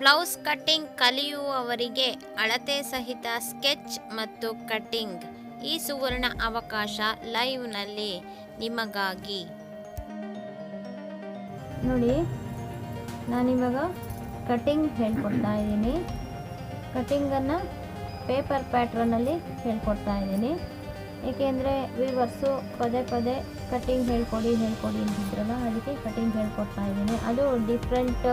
Blouse cutting ಕಲಿಯುವವರಿಗೆ ಅಳತೆ ಸಹಿತ sketch ಮತ್ತು ಕಟ್ಟಿಂಗ್ ಈ ಸುವರ್ಣ ಅವಕಾಶ ಲೈವ್ನಲ್ಲಿ ನಿಮಗಾಗಿ. ನೋಡಿ, ನಾನಿವಾಗ ಕಟ್ಟಿಂಗ್ ಹೇಳ್ಕೊಡ್ತಾ ಇದ್ದೀನಿ. ಕಟ್ಟಿಂಗನ್ನು ಪೇಪರ್ ಪ್ಯಾಟ್ರನಲ್ಲಿ ಹೇಳ್ಕೊಡ್ತಾ ಇದ್ದೀನಿ. ಏಕೆಂದರೆ ವ್ಯೂವರ್ಸು ಪದೇ ಪದೇ ಕಟ್ಟಿಂಗ್ ಹೇಳ್ಕೊಡಿ ಅಂತಿದ್ರಲ್ಲ, ಅದಕ್ಕೆ ಕಟ್ಟಿಂಗ್ ಹೇಳ್ಕೊಡ್ತಾ ಇದ್ದೀನಿ. ಅದು ಡಿಫ್ರೆಂಟ್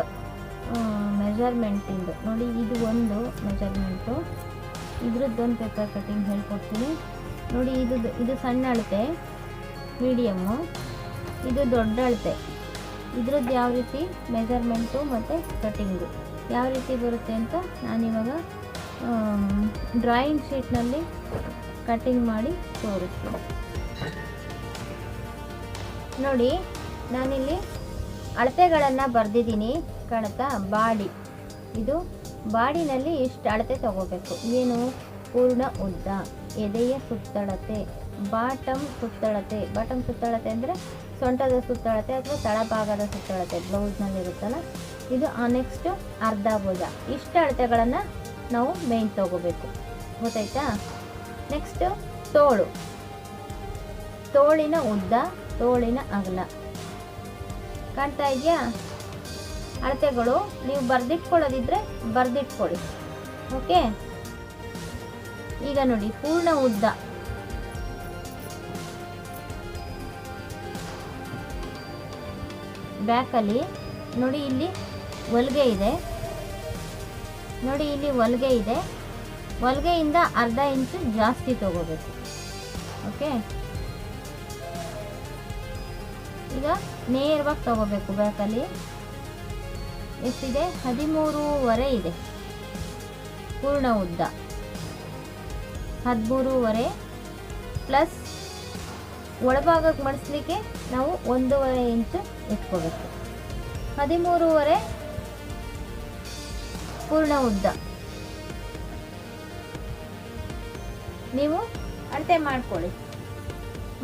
ಮೆಜರ್ಮೆಂಟಿಂದು. ನೋಡಿ, ಇದು ಒಂದು ಮೆಜರ್ಮೆಂಟು, ಇದ್ರದ್ದೊಂದು ಪೇಪರ್ ಕಟ್ಟಿಂಗ್ ಹೇಳ್ಕೊಡ್ತೀನಿ. ನೋಡಿ, ಇದು ಸಣ್ಣ ಅಳತೆ ಮೀಡಿಯಮ್ಮು, ಇದು ದೊಡ್ಡ ಅಳತೆ. ಇದ್ರದ್ದು ಯಾವ ರೀತಿ ಮೆಜರ್ಮೆಂಟು ಮತ್ತು ಕಟ್ಟಿಂಗು ಯಾವ ರೀತಿ ಬರುತ್ತೆ ಅಂತ ನಾನಿವಾಗ ಡ್ರಾಯಿಂಗ್ ಶೀಟ್ನಲ್ಲಿ ಕಟ್ಟಿಂಗ್ ಮಾಡಿ ತೋರಿಸ್ತೀನಿ. ನೋಡಿ, ನಾನಿಲ್ಲಿ ಅಳತೆಗಳನ್ನು ಬರೆದಿದ್ದೀನಿ. ಕಾಣುತ್ತಾ? ಬಾಡಿ, ಇದು ಬಾಡಿನಲ್ಲಿ ಇಷ್ಟು ಅಳತೆ ತಗೋಬೇಕು. ಏನು? ಪೂರ್ಣ ಉದ್ದ, ಎದೆಯ ಸುತ್ತಳತೆ, ಬಾಟಮ್ ಸುತ್ತಳತೆ ಅಂದರೆ ಸೊಂಟದ ಸುತ್ತಳತೆ ಅಥವಾ ತಳಭಾಗದ ಸುತ್ತಳತೆ ಬ್ಲೌಸ್ನಲ್ಲಿ ಇರುತ್ತಲ್ಲ, ಇದು ನೆಕ್ಸ್ಟು ಅರ್ಧ ಭುಜ. ಇಷ್ಟು ಅಳತೆಗಳನ್ನು ನಾವು ಮೇನ್ ತಗೋಬೇಕು. ಗೊತ್ತಾಯ್ತಾ? ನೆಕ್ಸ್ಟು ತೋಳಿನ ಉದ್ದ, ತೋಳಿನ ಅಗಲ. ಕಾಣ್ತಾ ಇದೆಯಾ? ಅಳತೆಗಳು ನೀವು ಬರೆದಿಟ್ಕೊಳ್ಳೋದಿದ್ರೆ ಬರೆದಿಟ್ಕೊಳ್ಳಿ. ಓಕೆ, ಈಗ ನೋಡಿ, ಪೂರ್ಣ ಉದ್ದ ಬ್ಯಾಕಲ್ಲಿ ನೋಡಿ, ಇಲ್ಲಿ ಹೊಲಿಗೆ ಇದೆ. ನೋಡಿ, ಇಲ್ಲಿ ಹೊಲಿಗೆ ಇದೆ. ಹೊಲಿಗೆಯಿಂದ ಅರ್ಧ ಇಂಚು ಜಾಸ್ತಿ ತಗೋಬೇಕು. ಓಕೆ, ಈಗ ನೇರವಾಗಿ ತಗೋಬೇಕು. ಬ್ಯಾಕಲ್ಲಿ ಎಷ್ಟಿದೆ? 13.5 ಇದೆ ಪೂರ್ಣ ಉದ್ದ. 13.5 ಪ್ಲಸ್ ಒಳಭಾಗಕ್ಕೆ ಮಡಿಸ್ಲಿಕ್ಕೆ ನಾವು 1.5 ಇಂಚು ಇಟ್ಕೋಬೇಕು. 13.5 ಪೂರ್ಣ ಉದ್ದ. ನೀವು ಅಳತೆ ಮಾಡ್ಕೊಳ್ಳಿ.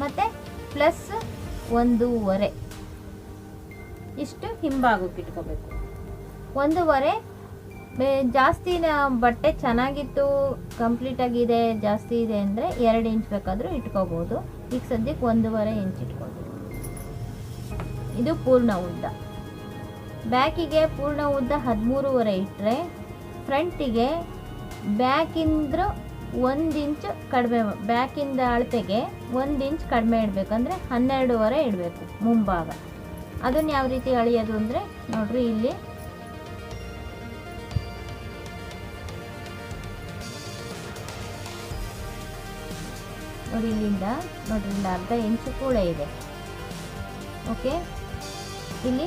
ಮತ್ತು ಪ್ಲಸ್ 1.5 ಇಷ್ಟು ಹಿಂಭಾಗಕ್ಕೆ ಇಟ್ಕೋಬೇಕು. 1.5 ಜಾಸ್ತಿ ಬಟ್ಟೆ ಚೆನ್ನಾಗಿತ್ತು, ಕಂಪ್ಲೀಟಾಗಿದೆ, ಜಾಸ್ತಿ ಇದೆ ಅಂದರೆ 2 ಇಂಚ್ ಬೇಕಾದರೂ ಇಟ್ಕೋಬೋದು. ಈಗ ಸದ್ಯಕ್ಕೆ 1.5 ಇಂಚ್ ಇಟ್ಕೊಳ್ಬೇಕು. ಇದು ಪೂರ್ಣ ಉದ್ದ. ಬ್ಯಾಕಿಗೆ ಪೂರ್ಣ ಉದ್ದ 13.5 ಇಟ್ಟರೆ, ಫ್ರಂಟಿಗೆ ಬ್ಯಾಕಿಂದ 1 ಇಂಚ್ ಕಡಿಮೆ, ಬ್ಯಾಕಿಂದ ಅಳತೆಗೆ 1 ಇಂಚ್ ಕಡಿಮೆ ಇಡಬೇಕಂದ್ರೆ 12.5 ಇಡಬೇಕು ಮುಂಭಾಗ. ಅದನ್ನು ಯಾವ ರೀತಿ ಅಳಿಯೋದು ಅಂದರೆ ನೋಡ್ರಿ, ಇಲ್ಲಿ ನೋಡಿ, ಇಲ್ಲಿಂದ ನೋಡ್ರಿ, ಇಲ್ಲಿ ಅರ್ಧ ಇಂಚು ಕೂಡ ಇದೆ. ಓಕೆ, ಇಲ್ಲಿ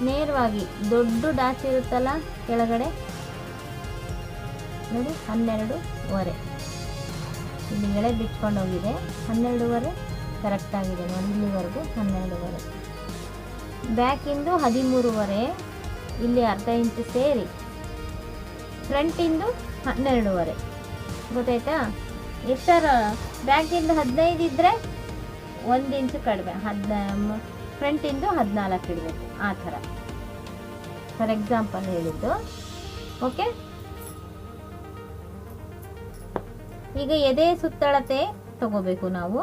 ನೇರವಾಗಿ ದೊಡ್ಡ ಡಾಚ್ ಇರುತ್ತಲ್ಲ ಕೆಳಗಡೆ, ನೋಡಿ 12.5 ಇಲ್ಲಿ ಎಳೆ ಬಿಟ್ಕೊಂಡು ಹೋಗಿದೆ. 12.5 ಕರೆಕ್ಟಾಗಿದೆ ನೋಡಿ, ಇಲ್ಲಿವರೆಗೂ 12.5. ಬ್ಯಾಕಿಂದು 13.5, ಇಲ್ಲಿ ಅರ್ಧ ಇಂಚು ಸೇರಿ ಫ್ರಂಟಿಂದು 12.5. ಗೊತ್ತಾಯ್ತಾ? ಎಷ್ಟರ ಬ್ಯಾಕಿಂದ 15 ಇದ್ದರೆ 1 ಇಂಚು ಕಡಿಮೆ, ಫ್ರಂಟಿಂದು 14 ಇಡಬೇಕು. ಆ ಥರ ಫಾರ್ ಎಕ್ಸಾಂಪಲ್ ಹೇಳಿದ್ದು. ಓಕೆ, ಈಗ ಎದೆ ಸುತ್ತಳತೆ ತಗೋಬೇಕು ನಾವು.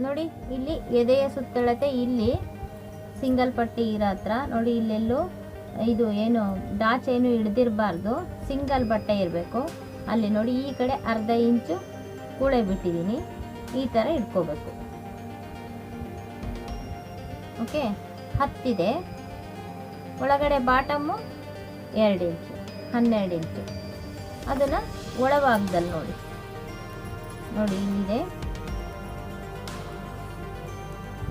ನೋಡಿ, ಇಲ್ಲಿ ಎದೆಯ ಸುತ್ತಳತೆ, ಇಲ್ಲಿ ಸಿಂಗಲ್ ಪಟ್ಟಿ ಇರೋ ಹತ್ರ ನೋಡಿ, ಇಲ್ಲೆಲ್ಲೂ ಇದು ಏನು ಡಾಚ್ ಏನು ಹಿಡ್ದಿರಬಾರ್ದು, ಸಿಂಗಲ್ ಬಟ್ಟೆ ಇರಬೇಕು. ಅಲ್ಲಿ ನೋಡಿ, ಈ ಕಡೆ ಅರ್ಧ ಇಂಚು ಕೂಳೆ ಬಿಟ್ಟಿದ್ದೀನಿ. ಈ ಥರ ಇಟ್ಕೋಬೇಕು. ಓಕೆ, 10 ಇದೆ. ಒಳಗಡೆ ಬಾಟಮ್ಮು 2 ಇಂಚು, 12 ಇಂಚು. ಅದನ್ನು ಒಳಭಾಗದಲ್ಲಿ ನೋಡಿ, ಇಲ್ಲಿದೆ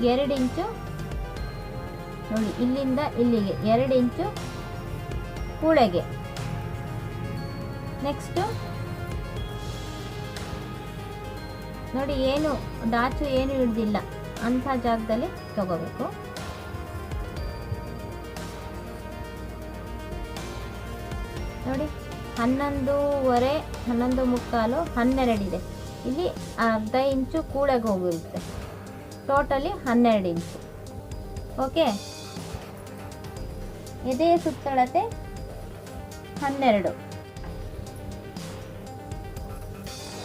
2 ಇಂಚು. ನೋಡಿ, ಇಲ್ಲಿಂದ ಇಲ್ಲಿಗೆ 2 ಇಂಚು ಕೂಳೆಗೆ. ನೆಕ್ಸ್ಟು ನೋಡಿ, ಏನು ಡಾಚು ಏನು ಹಿಡ್ದಿಲ್ಲ ಅಂಥ ಜಾಗದಲ್ಲಿ ತಗೋಬೇಕು. ನೋಡಿ, 11.5, 11 ಮುಕ್ಕಾಲು, 12 ಇದೆ. ಇಲ್ಲಿ ಅರ್ಧ ಇಂಚು ಕೂಳೆಗೆ ಹೋಗಿರುತ್ತೆ. ಟೋಟಲಿ 12 ಇಂಚು. ಓಕೆ, ಎದೆಯ ಸುತ್ತಳತೆ 12.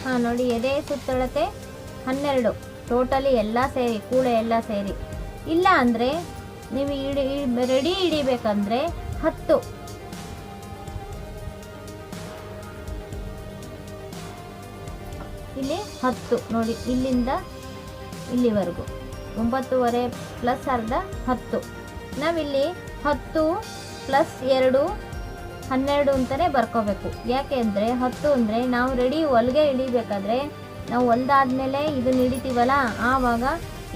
ಹಾಂ ನೋಡಿ, ಎದೆಯ ಸುತ್ತಳತೆ 12 ಟೋಟಲಿ ಎಲ್ಲ ಸೇರಿ, ಕೂಳೆ ಎಲ್ಲ ಸೇರಿ. ಇಲ್ಲ ಅಂದರೆ ನೀವು ರೆಡಿ ಹಿಡಿಬೇಕಂದ್ರೆ 10. ಇಲ್ಲಿ 10 ನೋಡಿ, ಇಲ್ಲಿಂದ ಇಲ್ಲಿವರೆಗೂ 9.5 ಪ್ಲಸ್ ಅರ್ಧ 10. ನಾವಿಲ್ಲಿ 10 ಪ್ಲಸ್ 2 12 ಅಂತಲೇ ಬರ್ಕೋಬೇಕು. ಯಾಕೆ ಅಂದರೆ 10 ಅಂದರೆ ನಾವು ರೆಡಿ ಹೊಲಿಗೆ ಹಿಡಿಬೇಕಾದ್ರೆ ನಾವು ಹೊಲ್ದಾದ್ಮೇಲೆ ಇದನ್ನ ಹಿಡಿತೀವಲ್ಲ, ಆವಾಗ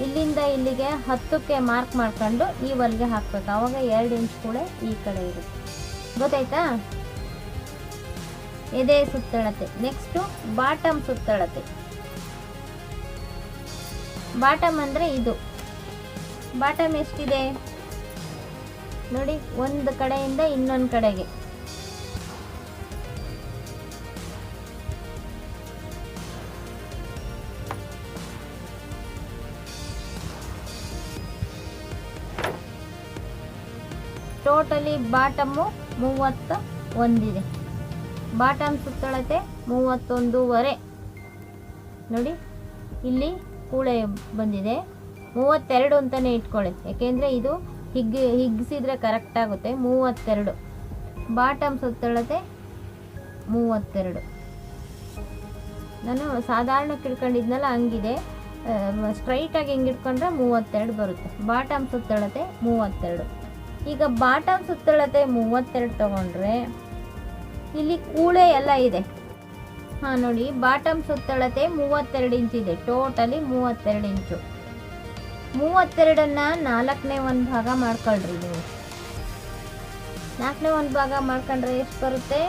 ಇಲ್ಲಿಂದ ಇಲ್ಲಿಗೆ 10ಕ್ಕೆ ಮಾರ್ಕ್ ಮಾಡ್ಕೊಂಡು ಈ ಹೊಲಿಗೆ ಹಾಕಬೇಕು. ಆವಾಗ 2 ಇಂಚ್ ಕೂಡ ಈ ಕಡೆ ಇರುತ್ತೆ. ಗೊತ್ತಾಯ್ತಾ? ಎದೆ ಸುತ್ತಳತೆ. ನೆಕ್ಸ್ಟು ಬಾಟಮ್ ಸುತ್ತಳತೆ. ಬಾಟಮ್ ಅಂದರೆ ಇದು. ಬಾಟಮ್ ಎಷ್ಟಿದೆ ನೋಡಿ, ಒಂದು ಕಡೆಯಿಂದ ಇನ್ನೊಂದು ಕಡೆಗೆ. ಟೋಟಲಿ ಬಾಟಮ್ಮು 31 ಇದೆ. ಬಾಟಮ್ ಸುತ್ತಳತೆ 31.5 ನೋಡಿ, ಇಲ್ಲಿ ಬಂದಿದೆ 32 ಅಂತಲೇ ಇಟ್ಕೊಳ್ಳಿ, ಯಾಕೆಂದರೆ ಇದು ಹಿಗ್ಗಿಸಿದ್ರೆ ಕರೆಕ್ಟ್ ಆಗುತ್ತೆ. 32 ಬಾಟಮ್ ಸುತ್ತಳತೆ 32. ನಾನು ಸಾಧಾರಣಕ್ಕೆ ಇಟ್ಕೊಂಡಿದ್ನಲ್ಲ ಹಂಗಿದೆ, ಸ್ಟ್ರೈಟಾಗಿ ಹಿಂಗೆ ಇಟ್ಕೊಂಡ್ರೆ 32 ಬರುತ್ತೆ. ಬಾಟಮ್ ಸುತ್ತಳತೆ 32. ಈಗ ಬಾಟಮ್ ಸುತ್ತಳತೆ 32 ತಗೊಂಡ್ರೆ ಇಲ್ಲಿ ಕೂಳೆ ಎಲ್ಲ ಇದೆ. ಹಾಂ ನೋಡಿ, ಬಾಟಮ್ ಸುತ್ತಳತೆ 32 ಇಂಚಿದೆ. ಟೋಟಲಿ 32 ಇಂಚು. 32ನ್ನು 4ನೇ ಒಂದು ಭಾಗ ಮಾಡ್ಕೊಳ್ರಿ ನೀವು. 4ನೇ ಒಂದು ಭಾಗ ಮಾಡ್ಕೊಂಡ್ರೆ ಎಷ್ಟು ಬರುತ್ತೆ?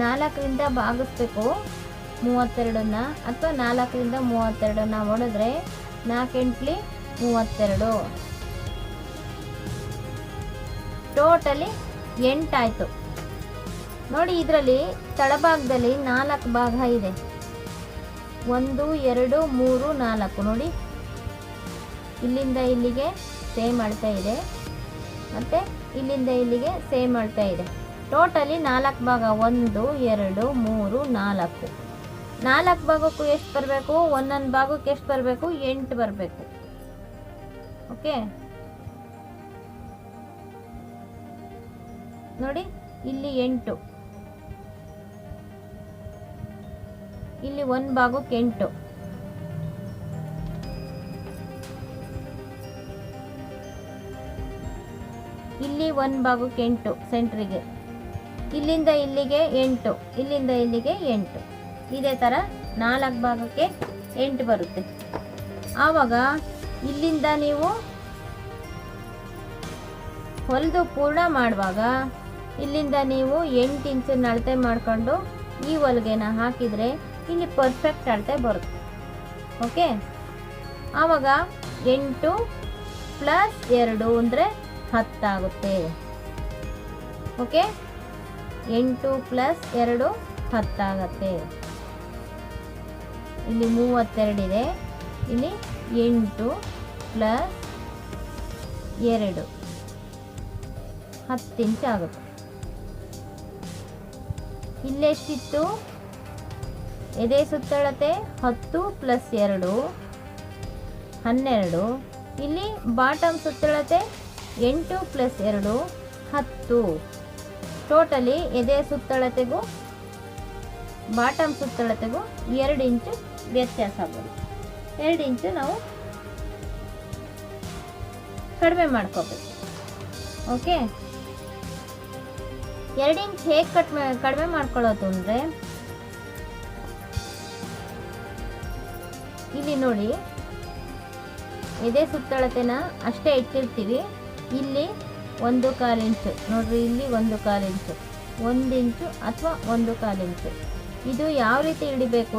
4ರಿಂದ ಭಾಗಿಸ್ಬೇಕು 32ನ್ನ, ಅಥವಾ 4ರಿಂದ 32ನ್ನ ಹೊಡೆದ್ರೆ 4 8 32. ಟೋಟಲಿ 8 ಆಯಿತು ನೋಡಿ. ಇದರಲ್ಲಿ ತಳಭಾಗದಲ್ಲಿ 4 ಭಾಗ ಇದೆ. 1 2 3 4 ನೋಡಿ, ಇಲ್ಲಿಂದ ಇಲ್ಲಿಗೆ ಸೇಮ್ ಅಳ್ತಾ ಇದೆ, ಮತ್ತು ಇಲ್ಲಿಂದ ಇಲ್ಲಿಗೆ ಸೇಮ್ ಅಳ್ತಾ ಇದೆ. ಟೋಟಲಿ 4 ಭಾಗ. 1 2 3 4. 4 ಭಾಗಕ್ಕೂ ಎಷ್ಟು ಬರಬೇಕು? ಒಂದೊಂದು ಭಾಗಕ್ಕೆ ಎಷ್ಟು ಬರಬೇಕು? 8 ಬರಬೇಕು. ಓಕೆ ನೋಡಿ, ಇಲ್ಲಿ 8, ಇಲ್ಲಿ ಒಂದು ಭಾಗಕ್ಕೆ 8, ಇಲ್ಲಿ ಒಂದು ಭಾಗಕ್ಕೆ 8 ಸೆಂಟ್ರಿಗೆ, ಇಲ್ಲಿಂದ ಇಲ್ಲಿಗೆ 8, ಇಲ್ಲಿಂದ ಇಲ್ಲಿಗೆ 8. ಇದೇ ಥರ 4 ಭಾಗಕ್ಕೆ 8 ಬರುತ್ತೆ. ಆವಾಗ ಇಲ್ಲಿಂದ ನೀವು ಹೊಲಿದು ಪೂರ್ಣ ಮಾಡುವಾಗ ಇಲ್ಲಿಂದ ನೀವು 8 ಇಂಚನ್ನು ಅಳತೆ ಮಾಡಿಕೊಂಡು ಈ ಹೊಲಿಗೆನ ಹಾಕಿದರೆ ಇಲ್ಲಿ ಪರ್ಫೆಕ್ಟ್ ಅಳತೆ ಬರುತ್ತೆ. ಓಕೆ, ಆವಾಗ 8 ಪ್ಲಸ್ 2 ಅಂದರೆ 10 ಆಗುತ್ತೆ. ಓಕೆ, 8 ಪ್ಲಸ್ 2 10 ಆಗುತ್ತೆ. ಇಲ್ಲಿ 32 ಇದೆ, ಇಲ್ಲಿ 8 ಪ್ಲಸ್ 2 10 ಇಂಚ್ ಆಗುತ್ತೆ. ಇಲ್ಲೆಷ್ಟಿತ್ತು? ಎದೆ ಸುತ್ತಳತೆ 10 ಪ್ಲಸ್ 2 12. ಇಲ್ಲಿ ಬಾಟಮ್ ಸುತ್ತಳತೆ 8 ಪ್ಲಸ್ 2 10. ಟೋಟಲಿ ಎದೆ ಸುತ್ತಳತೆಗೂ ಬಾಟಮ್ ಸುತ್ತಳತೆಗೂ 2 ಇಂಚು ವ್ಯತ್ಯಾಸ ಬರುತ್ತೆ. 2 ಇಂಚು ನಾವು ಕಡಿಮೆ ಮಾಡ್ಕೋಬೇಕು. ಓಕೆ, 2 ಇಂಚ್ ಹೇಗೆ ಕಡಿಮೆ ಮಾಡ್ಕೊಳ್ಳೋದು ಅಂದರೆ, ಇಲ್ಲಿ ನೋಡಿ, ಎದೆ ಸುತ್ತಳತೆನ ಅಷ್ಟೇ ಇಟ್ಟಿರ್ತೀವಿ. ಇಲ್ಲಿ 1/4 ಇಂಚು ನೋಡ್ರಿ, ಇಲ್ಲಿ 1/4 ಇಂಚು, 1 ಇಂಚು ಅಥವಾ 1/4 ಇಂಚು. ಇದು ಯಾವ ರೀತಿ ಹಿಡಿಬೇಕು?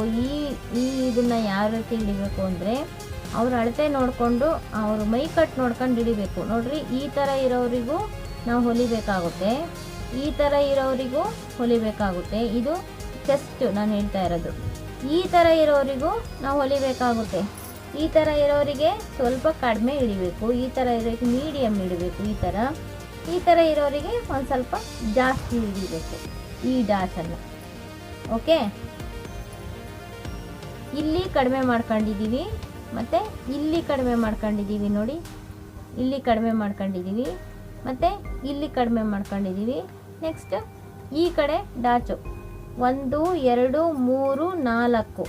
ಇದನ್ನು ಯಾವ ರೀತಿ ಹಿಡಿಬೇಕು ಅಂದರೆ, ಅವ್ರ ಅಳತೆ ನೋಡಿಕೊಂಡು, ಅವ್ರ ಮೈ ಕಟ್ ನೋಡ್ಕೊಂಡು ಹಿಡಿಬೇಕು. ನೋಡ್ರಿ, ಈ ಥರ ಇರೋರಿಗೂ ನಾವು ಹೊಲಿಬೇಕಾಗುತ್ತೆ, ಈ ಥರ ಇರೋರಿಗೂ ಹೊಲಿಬೇಕಾಗುತ್ತೆ. ಇದು ಚೆಸ್ಟ್ ನಾನು ಹೇಳ್ತಾ ಇರೋದು. ಈ ಥರ ಇರೋರಿಗೂ ನಾವು ಹೊಲಿಬೇಕಾಗುತ್ತೆ. ಈ ಥರ ಇರೋರಿಗೆ ಸ್ವಲ್ಪ ಕಡಿಮೆ ಹಿಡಿಬೇಕು, ಈ ಥರ ಇರೋರಿಗೆ ಮೀಡಿಯಮ್ ಹಿಡಿಬೇಕು, ಈ ಥರ ಇರೋರಿಗೆ ಒಂದು ಸ್ವಲ್ಪ ಜಾಸ್ತಿ ಹಿಡಿಬೇಕು ಈ ಡಾಟನ್ನು. ಓಕೆ, ಇಲ್ಲಿ ಕಡಿಮೆ ಮಾಡ್ಕೊಂಡಿದ್ದೀವಿ ಮತ್ತು ಇಲ್ಲಿ ಕಡಿಮೆ ಮಾಡ್ಕೊಂಡಿದ್ದೀವಿ ನೋಡಿ, ಇಲ್ಲಿ ಕಡಿಮೆ ಮಾಡ್ಕೊಂಡಿದ್ದೀವಿ ಮತ್ತು ಇಲ್ಲಿ ಕಡಿಮೆ ಮಾಡ್ಕೊಂಡಿದ್ದೀವಿ. ನೆಕ್ಸ್ಟ್ ಈ ಕಡೆ ಡಾಚು 1 2 3 4,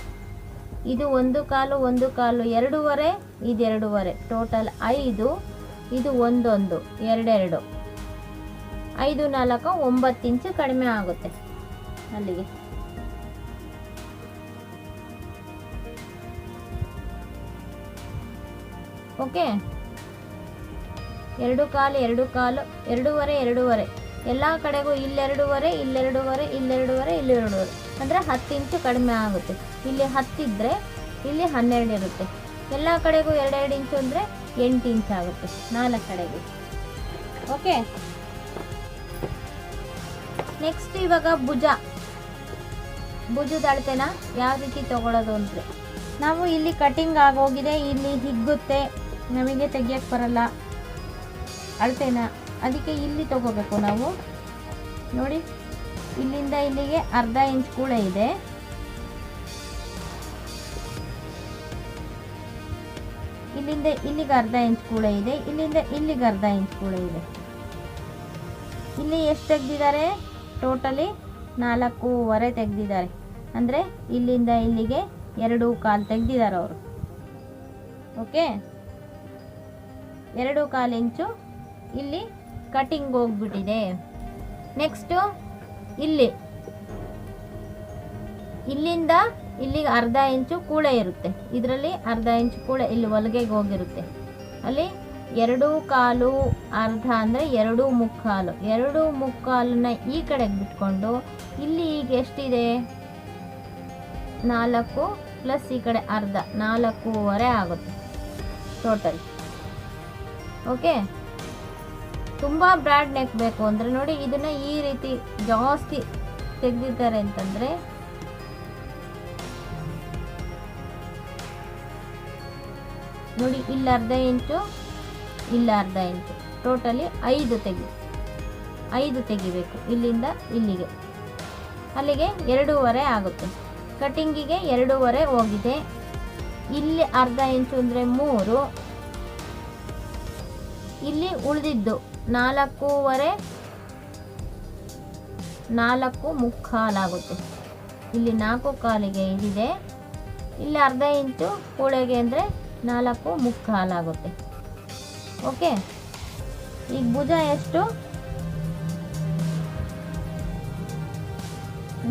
ಇದು 1 ಕಾಲು 1 ಕಾಲು 2.5, ಇದು 2.5, ಟೋಟಲ್ 5, ಇದು 1 1 2 2, 5 4 9 ಇಂಚು ಕಡಿಮೆ ಆಗುತ್ತೆ ಅಲ್ಲಿಗೆ. ಓಕೆ, 2 ಕಾಲು 2 ಕಾಲು 2.5 2.5 ಎಲ್ಲ ಕಡೆಗೂ ಇಲ್ಲಿ 2.5 ಇಲ್ಲಿ 2.5 ಇಲ್ಲಿ 2.5 ಇಲ್ಲಿ 2.5 ಅಂದರೆ 10 ಇಂಚು ಕಡಿಮೆ ಆಗುತ್ತೆ. ಇಲ್ಲಿ 10 ಇದ್ದರೆ ಇಲ್ಲಿ 12 ಇರುತ್ತೆ. ಎಲ್ಲ ಕಡೆಗೂ 2 ಇಂಚು ಅಂದರೆ 8 ಇಂಚು ಆಗುತ್ತೆ 4 ಕಡೆಗೂ. ಓಕೆ, ನೆಕ್ಸ್ಟ್ ಇವಾಗ ಭುಜದ ಅಳತೆನ ಯಾವ ರೀತಿ ತಗೊಳ್ಳೋದು ಅಂದರೆ, ನಾವು ಇಲ್ಲಿ ಕಟಿಂಗ್ ಆಗೋಗಿದೆ, ಇಲ್ಲಿ ಹಿಗ್ಗುತ್ತೆ, ನಮಗೆ ತೆಗಿಯೋಕ್ಕೆ ಬರಲ್ಲ ಅಳತೆನ, ಅದಕ್ಕೆ ಇಲ್ಲಿ ತಗೋಬೇಕು ನಾವು. ನೋಡಿ, ಇಲ್ಲಿಂದ ಇಲ್ಲಿಗೆ ಅರ್ಧ ಇಂಚ್ ಕೂಡ ಇದೆ, ಇಲ್ಲಿಂದ ಇಲ್ಲಿಗೆ ಅರ್ಧ ಇಂಚ್ ಕೂಡ ಇದೆ, ಇಲ್ಲಿಂದ ಇಲ್ಲಿಗೆ ಅರ್ಧ ಇಂಚ್ ಕೂಡ ಇದೆ. ಇಲ್ಲಿ ಎಷ್ಟು ತೆಗ್ದಿದ್ದಾರೆ? ಟೋಟಲಿ 4.5 ತೆಗ್ದಿದ್ದಾರೆ. ಅಂದರೆ ಇಲ್ಲಿಂದ ಇಲ್ಲಿಗೆ 2 ಕಾಲು ತೆಗ್ದಿದ್ದಾರೆ ಅವರು. ಓಕೆ, 2 ಕಾಲು ಇಂಚು ಇಲ್ಲಿ ಕಟಿಂಗ್ ಹೋಗ್ಬಿಟ್ಟಿದೆ. ನೆಕ್ಸ್ಟು ಇಲ್ಲಿಂದ ಇಲ್ಲಿಗೆ ಅರ್ಧ ಇಂಚು ಕೂಳೆ ಇರುತ್ತೆ, ಇದರಲ್ಲಿ ಅರ್ಧ ಇಂಚು ಕೂಳೆ ಇಲ್ಲಿ ಹೊಲಿಗೆಗೆ ಹೋಗಿರುತ್ತೆ. ಅಲ್ಲಿ 2 ಕಾಲು ಅರ್ಧ ಅಂದರೆ 2 ಮುಕ್ಕಾಲು, 2 ಮುಕ್ಕಾಲನ್ನ ಈ ಕಡೆಗೆ ಬಿಟ್ಕೊಂಡು ಇಲ್ಲಿ ಈಗ ಎಷ್ಟಿದೆ? 4 ಪ್ಲಸ್ ಈ ಕಡೆ ಅರ್ಧ 4.5 ಆಗುತ್ತೆ ಟೋಟಲ್. ಓಕೆ, ತುಂಬ ಬ್ರಾಡ್ ನೆಕ್ ಬೇಕು ಅಂದರೆ ನೋಡಿ, ಇದನ್ನು ಈ ರೀತಿ ಜಾಸ್ತಿ ತೆಗೆದಿದ್ದಾರೆ ಅಂತಂದರೆ ನೋಡಿ, ಇಲ್ಲಿ ಅರ್ಧ ಇಂಚು ಇಲ್ಲ ಅರ್ಧ ಇಂಚು, ಟೋಟಲಿ 5 ತೆಗಿಬೇಕು. ಇಲ್ಲಿಂದ ಇಲ್ಲಿಗೆ ಅಲ್ಲಿಗೆ 2.5 ಆಗುತ್ತೆ. ಕಟಿಂಗಿಗೆ 2.5 ಹೋಗಿದೆ. ಇಲ್ಲಿ ಅರ್ಧ ಇಂಚು ಅಂದರೆ 3, ಇಲ್ಲಿ ಉಳಿದಿದ್ದು 4.5 4 ಮುಕ್ಕಾಲಾಗುತ್ತೆ. ಇಲ್ಲಿ 4 ಕಾಲಿಗೆ ಇದಿದೆ, ಇಲ್ಲಿ ಅರ್ಧ ಇಂಚು ಕೂಳೆಗೆ ಅಂದರೆ 4 ಮುಕ್ಕಾಲಾಗುತ್ತೆ. ಓಕೆ, ಈಗ ಭುಜ ಎಷ್ಟು?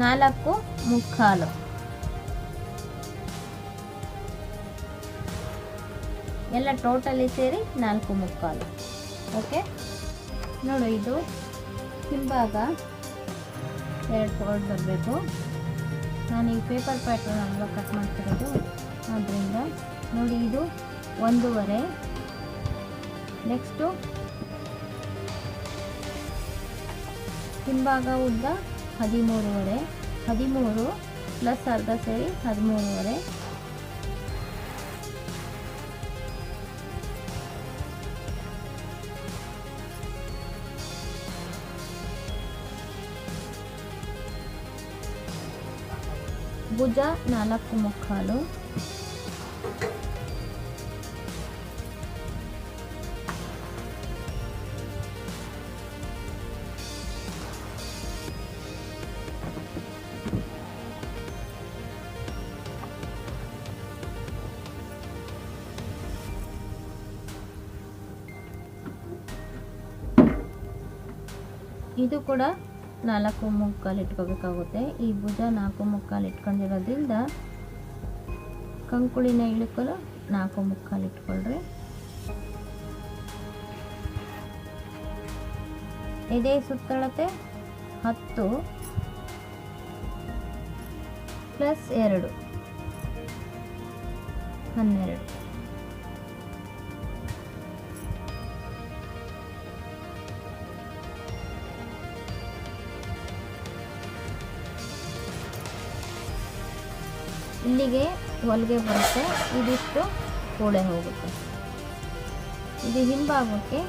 4 ಮುಕ್ಕಾಲು. ಎಲ್ಲ ಟೋಟಲಿ ಸೇರಿ 4 ಮುಕ್ಕಾಲು. ಓಕೆ, ನೋಡು, ಇದು ಹಿಂಭಾಗ 2 ಫೋಲ್ಡ್ ಬರಬೇಕು. ನಾನು ಈ ಪೇಪರ್ ಪ್ಯಾಟರ್ನ್ ಅಲ್ವಾ ಕಟ್ ಮಾಡ್ತಿರೋದು, ಆದ್ದರಿಂದ ನೋಡಿ, ಇದು 1.5. ನೆಕ್ಸ್ಟು ಹಿಂಭಾಗ ಉದ್ದ 13.5, 13 ಪ್ಲಸ್ ಅರ್ಧ ಸೇರಿ 13.5. ಭುಜ 4 ಮುಕ್ಕಾಲು. ಇದು ಕೂಡ 4 ಮುಕ್ಕಾಲು ಇಟ್ಕೋಬೇಕಾಗುತ್ತೆ. ಈ ಭುಜ 4 ಮುಕ್ಕಾಲು ಇಟ್ಕೊಂಡಿರೋದ್ರಿಂದ ಕಂಕುಳಿನ ಇಳುಕಲು 4 ಮುಕ್ಕಾಲು ಇಟ್ಕೊಳ್ರಿ. ಎದೆ ಸುತ್ತಳತೆ 10 ಪ್ಲಸ್ 2 12. ಇಲ್ಲಿಗೆ ಹೊಲಿಗೆ ಬರುತ್ತೆ, ಇದಿಷ್ಟು ಕೂಳೆ ಹೋಗುತ್ತೆ. ಇದು ಹಿಂಭಾಗಕ್ಕೆ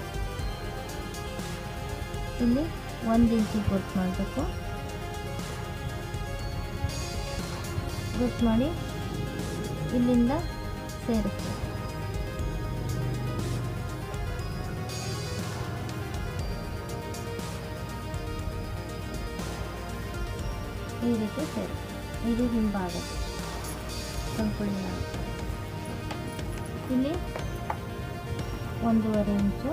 ಇಲ್ಲಿ 1 ಇಂಚಿಗೆ ಗೊತ್ತು ಮಾಡಬೇಕು. ಗೊತ್ತು ಮಾಡಿ ಇಲ್ಲಿಂದ ಸೇರಿಸ್ಬೇಕು. ಈ ರೀತಿ ಸೇರಿಸಿ. ಇದು ಹಿಂಭಾಗ ಕಂಕುಳಿ ಮಾಡ್ತಾರೆ. ಇಲ್ಲಿ 1.5 ಇಂಚು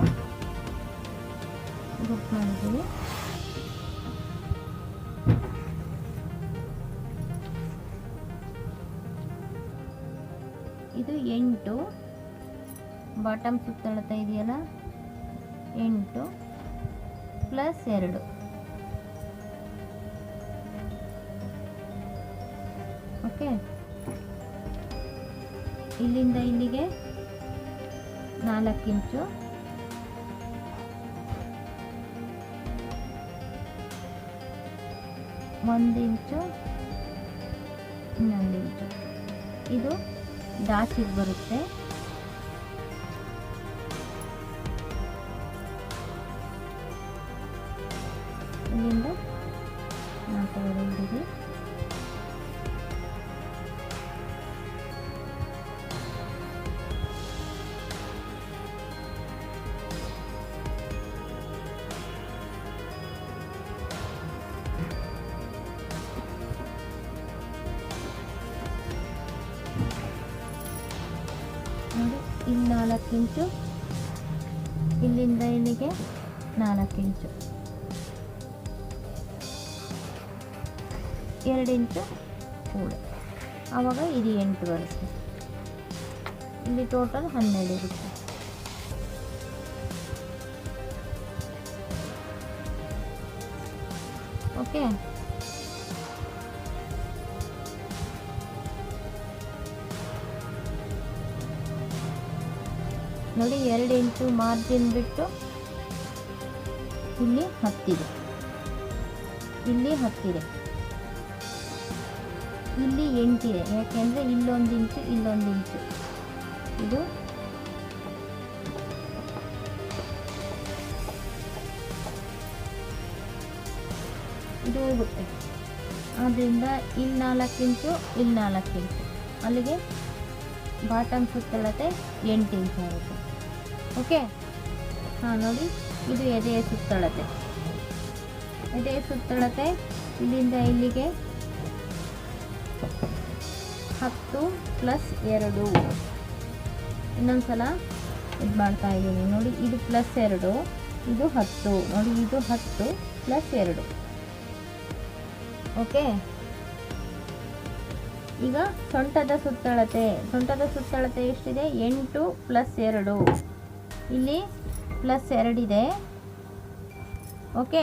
ಗುಟ್ಟು ಮಾಡಿದ್ದೀವಿ. ಇದು 8 ಬಾಟಮ್ ಸುತ್ತಳತೆ ಇದೆಯಲ್ಲ, 8 ಪ್ಲಸ್ 2. ಓಕೆ, ಇಲ್ಲಿಂದ ಇಲ್ಲಿಗೆ 4 ಇಂಚು, 1 ಇಂಚು, 1 ಇಂಚು. ಇದು ಡಾಚಿಗೆ ಬರುತ್ತೆ. ಇಲ್ಲಿಂದ 4.5 ಇಂಚಿಗೆ ನೋಡಿ. ಇಲ್ಲಿ 4 ಇಂಚು, ಇಲ್ಲಿಂದ ಇಲ್ಲಿಗೆ 4 ಇಂಚು, 2 ಇಂಚು ಕೂಳೆ. ಆವಾಗ ಇದು 8 ಬರುತ್ತೆ. ಇಲ್ಲಿ ಟೋಟಲ್ 12 ಇರುತ್ತೆ. ಓಕೆ, ನೋಡಿ 2 ಇಂಚು ಮಾರ್ಜಿನ್ ಬಿಟ್ಟು ಇಲ್ಲಿ 10 ಇದೆ, ಇಲ್ಲಿ 10 ಇದೆ, ಇಲ್ಲಿ 8 ಇದೆ. ಯಾಕೆಂದರೆ ಇಲ್ಲೊಂದು ಇಂಚು, ಇಲ್ಲೊಂದು ಇಂಚು, ಇದು ಇದು ಹೋಗುತ್ತೆ. ಆದ್ದರಿಂದ ಇಲ್ಲಿ 4 ಇಂಚು, ಇಲ್ಲಿ 4 ಇಂಚು, ಅಲ್ಲಿಗೆ ಬಾಟಮ್ ಸುತ್ತಳತೆ 8 ಇಂಚು ಆಗುತ್ತೆ. ಓಕೆ, ಹಾಂ ನೋಡಿ, ಇದು ಎದೆಯ ಸುತ್ತಳತೆ. ಎದೆಯ ಸುತ್ತಳತೆ ಇಲ್ಲಿಂದ ಇಲ್ಲಿಗೆ 10 ಪ್ಲಸ್ 2. ಇನ್ನೊಂದು ಸಲ ಇದು ಮಾಡ್ತಾ ಇದ್ದೀನಿ ನೋಡಿ. ಇದು ಪ್ಲಸ್ 2, ಇದು 10. ನೋಡಿ, ಇದು 10 ಪ್ಲಸ್ 2. ಓಕೆ, ಈಗ ಸೊಂಟದ ಸುತ್ತಳತೆ ಎಷ್ಟಿದೆ? 8 ಪ್ಲಸ್ 2. ಇಲ್ಲಿ ಪ್ಲಸ್ 2 ಇದೆ. ಓಕೆ,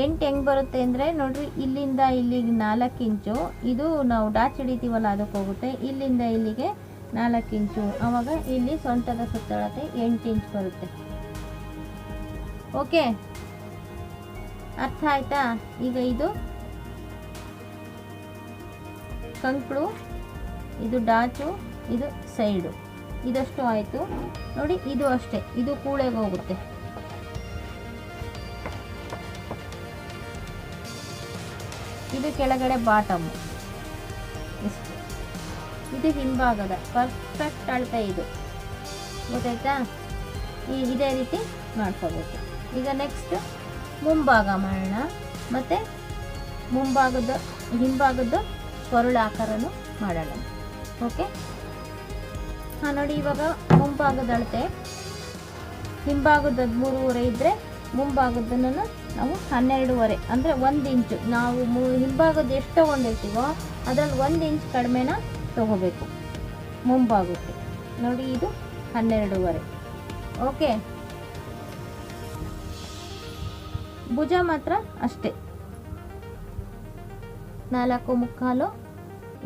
8 ಹೆಂಗೆ ಬರುತ್ತೆ ಅಂದರೆ ನೋಡಿರಿ, ಇಲ್ಲಿಂದ ಇಲ್ಲಿಗೆ 4 ಇಂಚು, ಇದು ನಾವು ಡಾಚ್ ಹಿಡಿತೀವಲ್ಲ ಅದಕ್ಕೆ ಹೋಗುತ್ತೆ. ಇಲ್ಲಿಂದ ಇಲ್ಲಿಗೆ 4 ಇಂಚು, ಆವಾಗ ಇಲ್ಲಿ ಸೊಂಟದ ಸುತ್ತಳತೆ 8 ಇಂಚ್ ಬರುತ್ತೆ. ಓಕೆ, ಅರ್ಥ ಆಯ್ತಾ? ಈಗ ಇದು ಕಂಕಳು, ಇದು ಡಾಚು, ಇದು ಸೈಡು, ಇದಷ್ಟು ಆಯಿತು. ನೋಡಿ, ಇದು ಅಷ್ಟೇ, ಇದು ಕೂಳೆಗೆ ಹೋಗುತ್ತೆ. ಇದು ಕೆಳಗಡೆ ಬಾಟಮು ಇಷ್ಟು. ಇದು ಹಿಂಭಾಗದ ಪರ್ಫೆಕ್ಟ್ ಅಳತೆ. ಇದು ಗೊತ್ತಾಯ್ತಾ? ಇದೇ ರೀತಿ ಮಾಡ್ಕೋಬೇಕು. ಈಗ ನೆಕ್ಸ್ಟ್ ಮುಂಭಾಗ ಮಾಡೋಣ. ಮತ್ತು ಹಿಂಭಾಗದ ಕೊರಳು ಆಕಾರನೂ ಮಾಡೋಣ. ಓಕೆ, ಹಾಂ ನೋಡಿ, ಇವಾಗ ಮುಂಭಾಗದ ಅಳತೆ ಹಿಂಭಾಗದ 13.5 ಇದ್ದರೆ ಮುಂಭಾಗದನ್ನು ನಾವು 12.5 ಅಂದರೆ 1 ಇಂಚು. ನಾವು ಹಿಂಭಾಗದ ಎಷ್ಟು ತೊಗೊಂಡಿರ್ತೀವೋ ಅದರಲ್ಲಿ 1 ಇಂಚ್ ಕಡಿಮೆನ ತೊಗೋಬೇಕು ಮುಂಭಾಗಕ್ಕೆ. ನೋಡಿ, ಇದು 12.5. ಓಕೆ, ಭುಜ ಮಾತ್ರ ಅಷ್ಟೇ 4.25.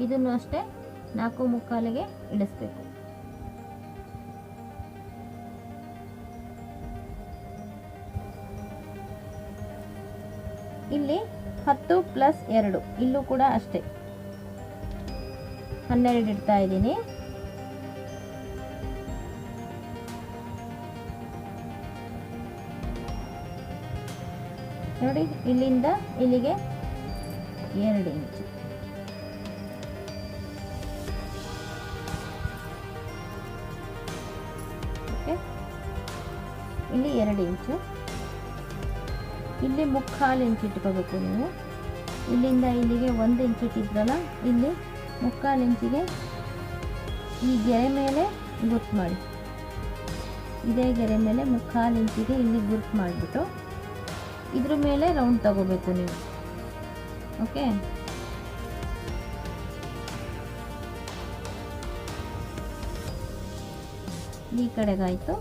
ಇದನ್ನು ಅಷ್ಟೇ 4.25ಗೆ ಇಳಿಸ್ಬೇಕು. ಇಲ್ಲಿ 10 ಪ್ಲಸ್ 2, ಇಲ್ಲೂ ಕೂಡ ಅಷ್ಟೇ 12 ಇಡ್ತಾ ಇದ್ದೀನಿ. ನೋಡಿ ಇಲ್ಲಿಂದ ಇಲ್ಲಿಗೆ 2 ಇಂಚು. ಓಕೆ, ಇಲ್ಲಿ 2 ಇಂಚು. ಇಲ್ಲಿ 3/4 ಇಂಚ್ ಇಟ್ಕೋಬೇಕು ನೀವು. ಇಲ್ಲಿಂದ ಇಲ್ಲಿಗೆ 1 ಇಂಚ್ ಇಟ್ಟಿದ್ರಲ್ಲ, ಇಲ್ಲಿ 3/4 ಇಂಚಿಗೆ ಈ ಗೆರೆ ಮೇಲೆ ಗುರ್ತು ಮಾಡಿ. ಇದೇ ಗೆರೆ ಮೇಲೆ 3/4 ಇಂಚಿಗೆ ಇಲ್ಲಿ ಗುರ್ತು ಮಾಡಿಬಿಟ್ಟು ಇದ್ರ ಮೇಲೆ ರೌಂಡ್ ತಗೋಬೇಕು ನೀವು. ಓಕೆ, ಈ ಕಡೆಗಾಯಿತು.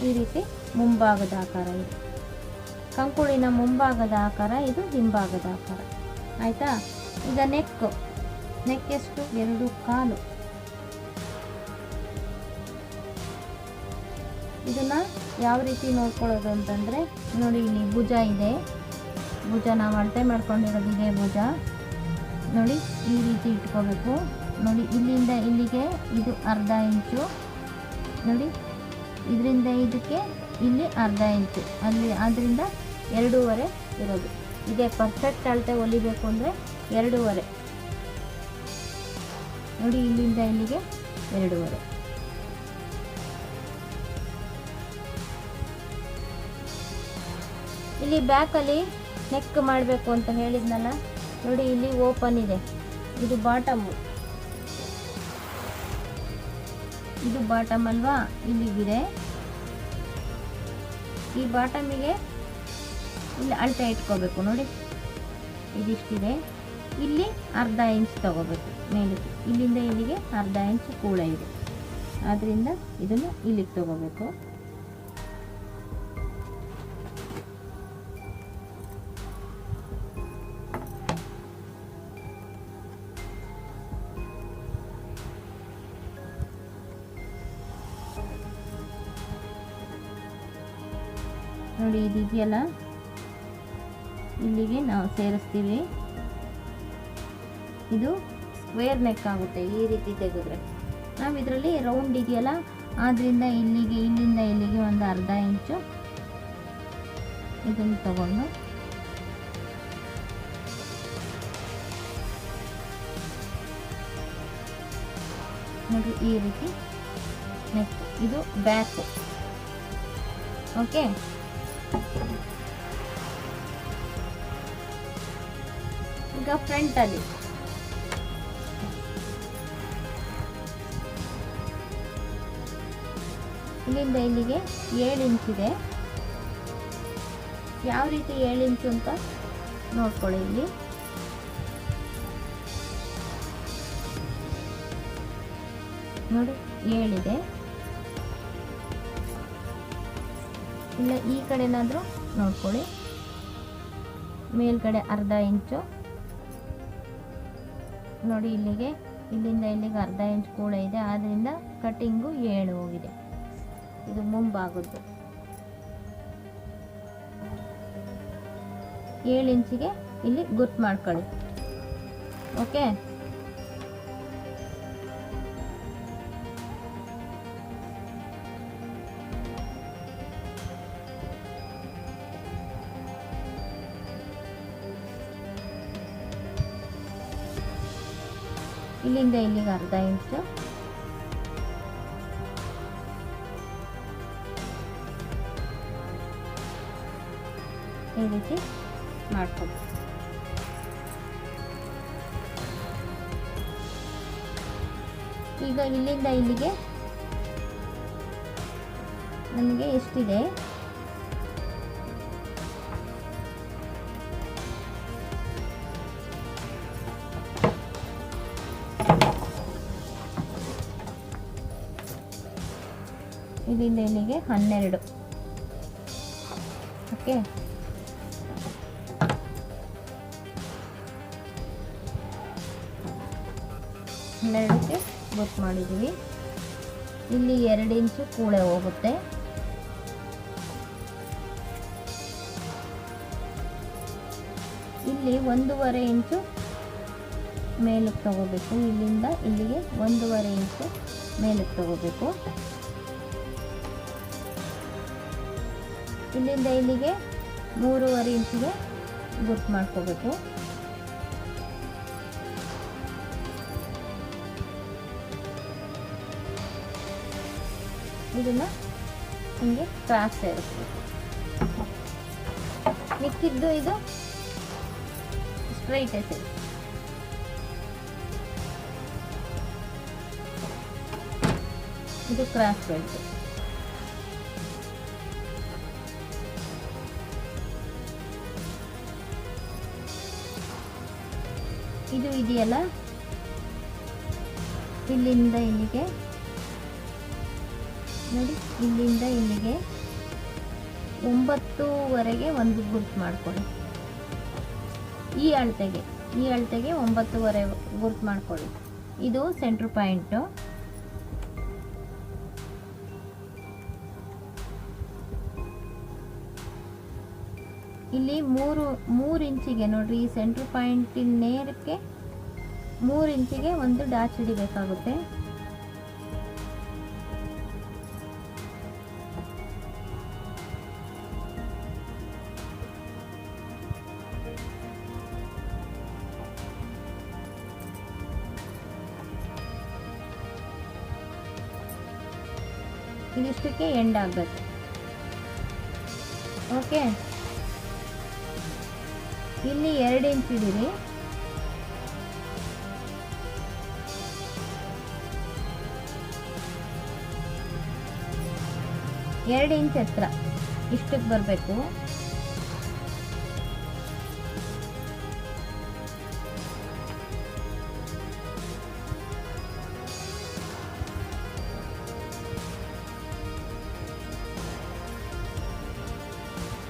ಈ ರೀತಿ ಮುಂಭಾಗದ ಆಕಾರ ಇದೆ. ಕಂಕುಳಿನ ಮುಂಭಾಗದ ಆಕಾರ, ಇದು ಹಿಂಭಾಗದ ಆಕಾರ. ಆಯಿತಾ? ಈಗ ನೆಕ್ ಎಷ್ಟು? 2/4. ಇದನ್ನು ಯಾವ ರೀತಿ ನೋಡ್ಕೊಳ್ಳೋದು ಅಂತಂದರೆ, ನೋಡಿ ಇಲ್ಲಿ ಭುಜ ಇದೆ. ಭುಜ ನಾವು ಅಳತೆ ಮಾಡ್ಕೊಂಡಿರೋದು ಇದೆ ಭುಜ. ನೋಡಿ ಈ ರೀತಿ ಇಟ್ಕೋಬೇಕು. ನೋಡಿ ಇಲ್ಲಿಂದ ಇಲ್ಲಿಗೆ ಇದು 1/2 ಇಂಚು. ನೋಡಿ ಇದರಿಂದ ಇದಕ್ಕೆ ಇಲ್ಲಿ 1/2 ಇಂಚು, ಅಲ್ಲಿ ಆದ್ದರಿಂದ 2.5 ಇರೋದು. ಇದೇ ಪರ್ಫೆಕ್ಟ್ ಅಳತೆ ಹೊಲಿಬೇಕು ಅಂದರೆ 2.5. ನೋಡಿ ಇಲ್ಲಿಂದ ಇಲ್ಲಿಗೆ 2.5. ಇಲ್ಲಿ ಬ್ಯಾಕಲ್ಲಿ ನೆಕ್ ಮಾಡಬೇಕು ಅಂತ ಹೇಳಿದ್ನಲ್ಲ, ನೋಡಿ ಇಲ್ಲಿ ಓಪನ್ ಇದೆ. ಇದು ಬಾಟಮು, ಇದು ಬಾಟಮ್ ಅಲ್ವಾ, ಇಲ್ಲಿಗಿದೆ. ಈ ಬಾಟಮಿಗೆ ಇಲ್ಲಿ ಅಳತೆ ಇಟ್ಕೋಬೇಕು. ನೋಡಿ ಇದಿಷ್ಟಿದೆ. ಇಲ್ಲಿ 1/2 ಇಂಚ್ ತಗೋಬೇಕು ಮೇಲಕ್ಕೆ. ಇಲ್ಲಿಂದ ಇಲ್ಲಿಗೆ 1/2 ಇಂಚ್ ಕೂಡ ಇದೆ, ಆದ್ದರಿಂದ ಇದನ್ನು ಇಲ್ಲಿಗೆ ತಗೋಬೇಕು. ನೋಡಿ ಇದೆಯಲ್ಲ, ಇಲ್ಲಿಗೆ ನಾವು ಸೇರಿಸ್ತೀವಿ. ಇದು ಸ್ಕ್ವೇರ್ ನೆಕ್ ಆಗುತ್ತೆ ಈ ರೀತಿ ತೆಗೆದ್ರೆ. ನಾವು ಇದರಲ್ಲಿ ರೌಂಡ್ ಇದೆಯಲ್ಲ, ಆದ್ದರಿಂದ ಇಲ್ಲಿಗೆ ಇಲ್ಲಿಂದ ಇಲ್ಲಿಗೆ ಒಂದು 1/2 ಇಂಚು ಇದನ್ನು ತಗೊಂಡು ನೋಡಿ ಈ ರೀತಿ ನೆಕ್. ಇದು ಬ್ಯಾಕು. ಓಕೆ, ಈಗ ಫ್ರಂಟಲ್ಲಿ ಇಲ್ಲಿಂದ ಇಲ್ಲಿಗೆ 7 ಇಂಚಿದೆ. ಯಾವ ರೀತಿ 7 ಇಂಚು ಅಂತ ನೋಡ್ಕೊಳ್ಳಿ. ಇಲ್ಲಿ ನೋಡಿ 7 ಇದೆ. ಇಲ್ಲ ಈ ಕಡೆನಾದರೂ ನೋಡ್ಕೊಳ್ಳಿ. ಮೇಲ್ಗಡೆ 1/2 ಇಂಚು. ನೋಡಿ ಇಲ್ಲಿಗೆ ಇಲ್ಲಿಂದ ಇಲ್ಲಿಗೆ 1/2 ಇಂಚ್ ಕೂಡ ಇದೆ, ಆದ್ದರಿಂದ ಕಟ್ಟಿಂಗು 7 ಹೋಗಿದೆ. ಇದು ಮುಂಭಾಗದ್ದು 7 ಇಂಚಿಗೆ ಇಲ್ಲಿ ಗುರ್ತು ಮಾಡ್ಕೊಳ್ಳಿ. ಓಕೆ, ಇಲ್ಲಿಂದ ಇಲ್ಲಿಗೆ 1/2 ಇಂಚು. ಈ ರೀತಿ ಮಾಡ್ಕೊಂಡು ಈಗ ಇಲ್ಲಿಂದ ಇಲ್ಲಿಗೆ ನಮಗೆ ಎಷ್ಟಿದೆ ಇಲ್ಲಿಂದ ಇಲ್ಲಿಗೆ 12. ಓಕೆ, 12ಕ್ಕೆ ಬುಕ್ ಮಾಡಿದ್ದೀವಿ. ಇಲ್ಲಿ 2 ಇಂಚು ಕೂಳೆ ಹೋಗುತ್ತೆ. ಇಲ್ಲಿ 1.5 ಇಂಚು ಮೇಲಕ್ಕೆ ತಗೋಬೇಕು. ಇಲ್ಲಿಂದ ಇಲ್ಲಿಗೆ 1.5 ಇಂಚು ಮೇಲಕ್ಕೆ ತಗೋಬೇಕು. ಇಲ್ಲಿಂದ ಇಲ್ಲಿಗೆ 3.5 ಇಂಚಿಗೆ ಗುರ್ತು ಮಾಡ್ಕೋಬೇಕು. ಇದನ್ನ ಹಿಂಗೆ ಕ್ರಾಸ್ ಸೇರಿಸ್ಬೇಕು. ಮಿಕ್ಕಿದ್ದು ಇದು ಸ್ಟ್ರೈಟ್ ಸೇರಿಸಿ. ಇದು ಕ್ರಾಸ್ ಬೆಲ್ಟ್. ಇದು ಇದೆಯಲ್ಲ, ಇಲ್ಲಿಂದ ಇಲ್ಲಿಗೆ ನೋಡಿ, ಇಲ್ಲಿಂದ ಇಲ್ಲಿಗೆ 9ವರೆಗೆ ಒಂದು ಗುರ್ತು ಮಾಡ್ಕೊಳ್ಳಿ. ಈ ಅಳತೆಗೆ 9.5 ಗುರ್ತು ಮಾಡ್ಕೊಳ್ಳಿ. ಇದು ಸೆಂಟ್ರ್ ಪಾಯಿಂಟು. ಇಲ್ಲಿ 3 ಇಂಚಿಗೆ ನೋಡ್ರಿ, ಈ ಸೆಂಟ್ರ್ ಪಾಯಿಂಟಿನ ನೇರಕ್ಕೆ 3 ಇಂಚಿಗೆ ಒಂದು ಡಾಚ್ ಹಿಡಿಬೇಕಾಗುತ್ತೆ. ಇದಿಷ್ಟಕ್ಕೆ ಎಂಡ್ ಆಗಬೇಕು. ಓಕೆ, ಇಲ್ಲಿ 2 ಇಂಚ್ ಇಡಿರಿ. ಎರಡು ಇಂಚ್ ಹತ್ರ ಇಷ್ಟಕ್ಕೆ ಬರಬೇಕು.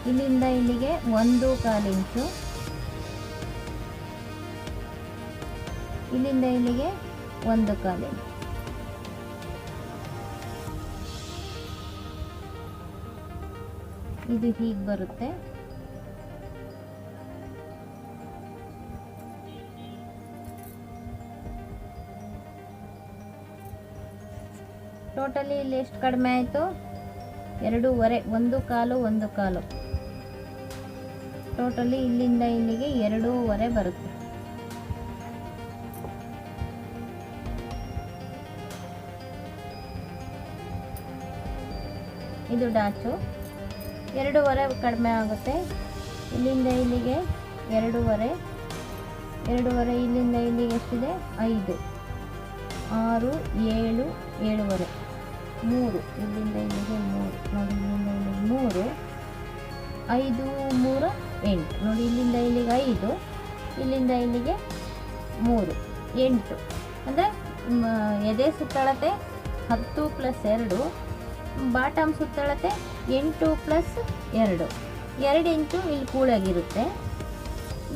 ಇಲ್ಲಿಂದ ಇಲ್ಲಿಗೆ 1.25 ಇಂಚು, ಇಲ್ಲಿಂದ ಇಲ್ಲಿಗೆ 1.25 ಇಂಚು. ಇದು ಹೀಗೆ ಬರುತ್ತೆ. ಟೋಟಲಿ ಇಲ್ಲಿ ಎಷ್ಟು ಕಡಿಮೆ ಆಯಿತು? 2.5, 1.25. ಟೋಟಲಿ ಇಲ್ಲಿಂದ ಇಲ್ಲಿಗೆ 2.5 ಬರುತ್ತೆ. ಇದು ಡಾಚು 2.5 ಕಡಿಮೆ ಆಗುತ್ತೆ. ಇಲ್ಲಿಂದ ಇಲ್ಲಿಗೆ 2.5, ಇಲ್ಲಿಂದ ಇಲ್ಲಿಗೆ ಎಷ್ಟಿದೆ? 5, 6, 7, 7.5, 3, ಇಲ್ಲಿಂದ ಇಲ್ಲಿಗೆ 3 ನೋಡಿ, ಇಲ್ಲಿಂದ ಇಲ್ಲಿಗೆ 3, 5, 3, 8 ನೋಡಿ, ಇಲ್ಲಿಂದ ಇಲ್ಲಿಗೆ 5, ಇಲ್ಲಿಂದ ಇಲ್ಲಿಗೆ 3, 8. ಅಂದರೆ ಎದೆ ಸುತ್ತಳತೆ 10 + 2, ಬಾಟಮ್ ಸುತ್ತಳತೆ 8 + 2, 2 ಇಂಚು ಇಲ್ಲಿ ಕೂಳಾಗಿರುತ್ತೆ.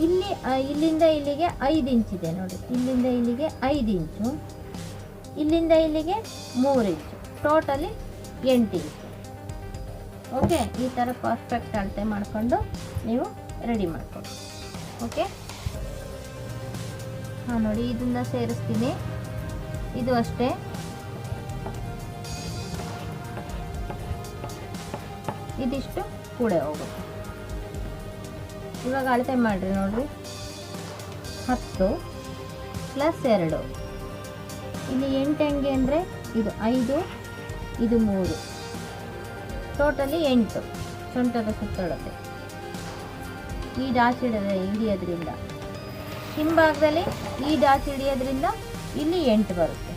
ಇಲ್ಲಿ ಇಲ್ಲಿಂದ ಇಲ್ಲಿಗೆ 5 ಇಂಚಿದೆ ನೋಡಿ, ಇಲ್ಲಿಂದ ಇಲ್ಲಿಗೆ 5 ಇಂಚು, ಇಲ್ಲಿಂದ ಇಲ್ಲಿಗೆ 3 ಇಂಚು, ಟೋಟಲಿ 8 ಇಂಚು. ಓಕೆ, ಈ ಥರ ಪರ್ಫೆಕ್ಟ್ ಅಳತೆ ಮಾಡಿಕೊಂಡು ನೀವು ರೆಡಿ ಮಾಡ್ಕೊಳ್ಳಿ. ಓಕೆ, ಹಾಂ ನೋಡಿ, ಇದನ್ನು ಸೇರಿಸ್ತೀನಿ. ಇದು ಅಷ್ಟೇ, ಇದಿಷ್ಟು ಕೂಡೆ ಹೋಗುತ್ತೆ. ಇವಾಗ ಅಳತೆ ಮಾಡಿರಿ ನೋಡ್ರಿ, 10 + 2, ಇಲ್ಲಿ 8 ಹೆಂಗೆ ಅಂದರೆ ಇದು 5, ಇದು 3, ಟೋಟಲಿ 8 ಸೊಂಟದ ಸುತ್ತಳತೆ. ಈ ಡಾಚ್ ಹಿಡಿಯೋದ್ರಿಂದ ಹಿಂಭಾಗದಲ್ಲಿ ಈ ಡಾಚ್ ಹಿಡಿಯೋದ್ರಿಂದ ಇಲ್ಲಿ 8 ಬರುತ್ತೆ.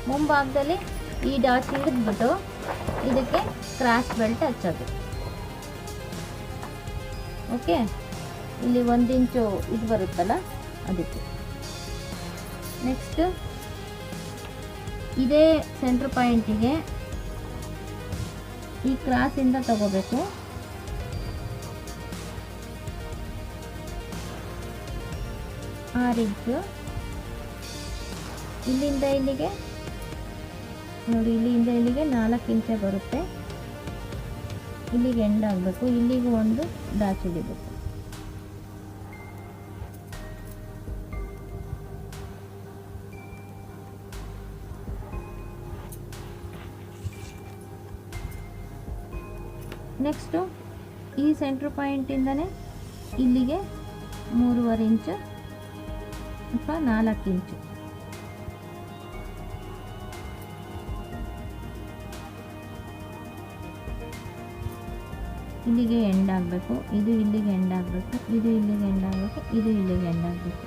ಮುಂಭಾಗದಲ್ಲಿ ಈ ಡಾಚ್ ಹಿಡಿದ್ಬಿಟ್ಟು ಇದಕ್ಕೆ ಕ್ರಾಸ್ ಬೆಲ್ಟ್ ಹಚ್ಚೋದು. ಓಕೆ, ಇಲ್ಲಿ 1 ಇಂಚು ಇದು ಬರುತ್ತಲ್ಲ ಅದಕ್ಕೆ. ನೆಕ್ಸ್ಟ್ ಇದೇ ಸೆಂಟ್ರ್ ಪಾಯಿಂಟಿಗೆ ಈ ಕ್ರಾಸಿಂದ ತಗೋಬೇಕು. ಆರು ಇಂಚು, ಇಲ್ಲಿಂದ ಇಲ್ಲಿಗೆ ನೋಡಿ ಇಲ್ಲಿಂದ ಇಲ್ಲಿಗೆ 4 ಇಂಚೆ ಬರುತ್ತೆ. ಇಲ್ಲಿಗೆ ಎಂಡ್ ಆಗಬೇಕು, ಇಲ್ಲಿಗೆ ಒಂದು ಡಾಚ್ ಹಿಡಿಬೇಕು. ನೆಕ್ಸ್ಟು ಈ ಸೆಂಟ್ರ್ ಪಾಯಿಂಟಿಂದನೇ ಇಲ್ಲಿಗೆ 3.5 ಇಂಚು ಅಥವಾ 4 ಇಂಚು ಇಲ್ಲಿಗೆ ಎಂಡ್ ಆಗಬೇಕು. ಇದು ಇಲ್ಲಿಗೆ ಎಂಡ್ ಆಗಬೇಕು, ಇದು ಇಲ್ಲಿಗೆ ಎಂಡ್ ಆಗಬೇಕು, ಇದು ಇಲ್ಲಿಗೆ ಎಂಡ್ ಆಗಬೇಕು.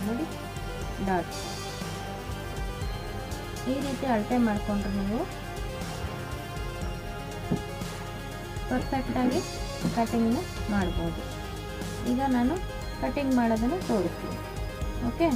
ನೋಡಿ ಡಾಟ್ ಈ ರೀತಿ ಅಳತೆ ಮಾಡಿಕೊಂಡ್ರೆ ನೀವು ಪರ್ಫೆಕ್ಟಾಗಿ ಕಟಿಂಗ್ನ ಮಾಡ್ಬೋದು. ಈಗ ನಾನು ಕಟಿಂಗ್ ಮಾಡೋದನ್ನು ತೋರಿಸ್ತೀನಿ. ಓಕೆ,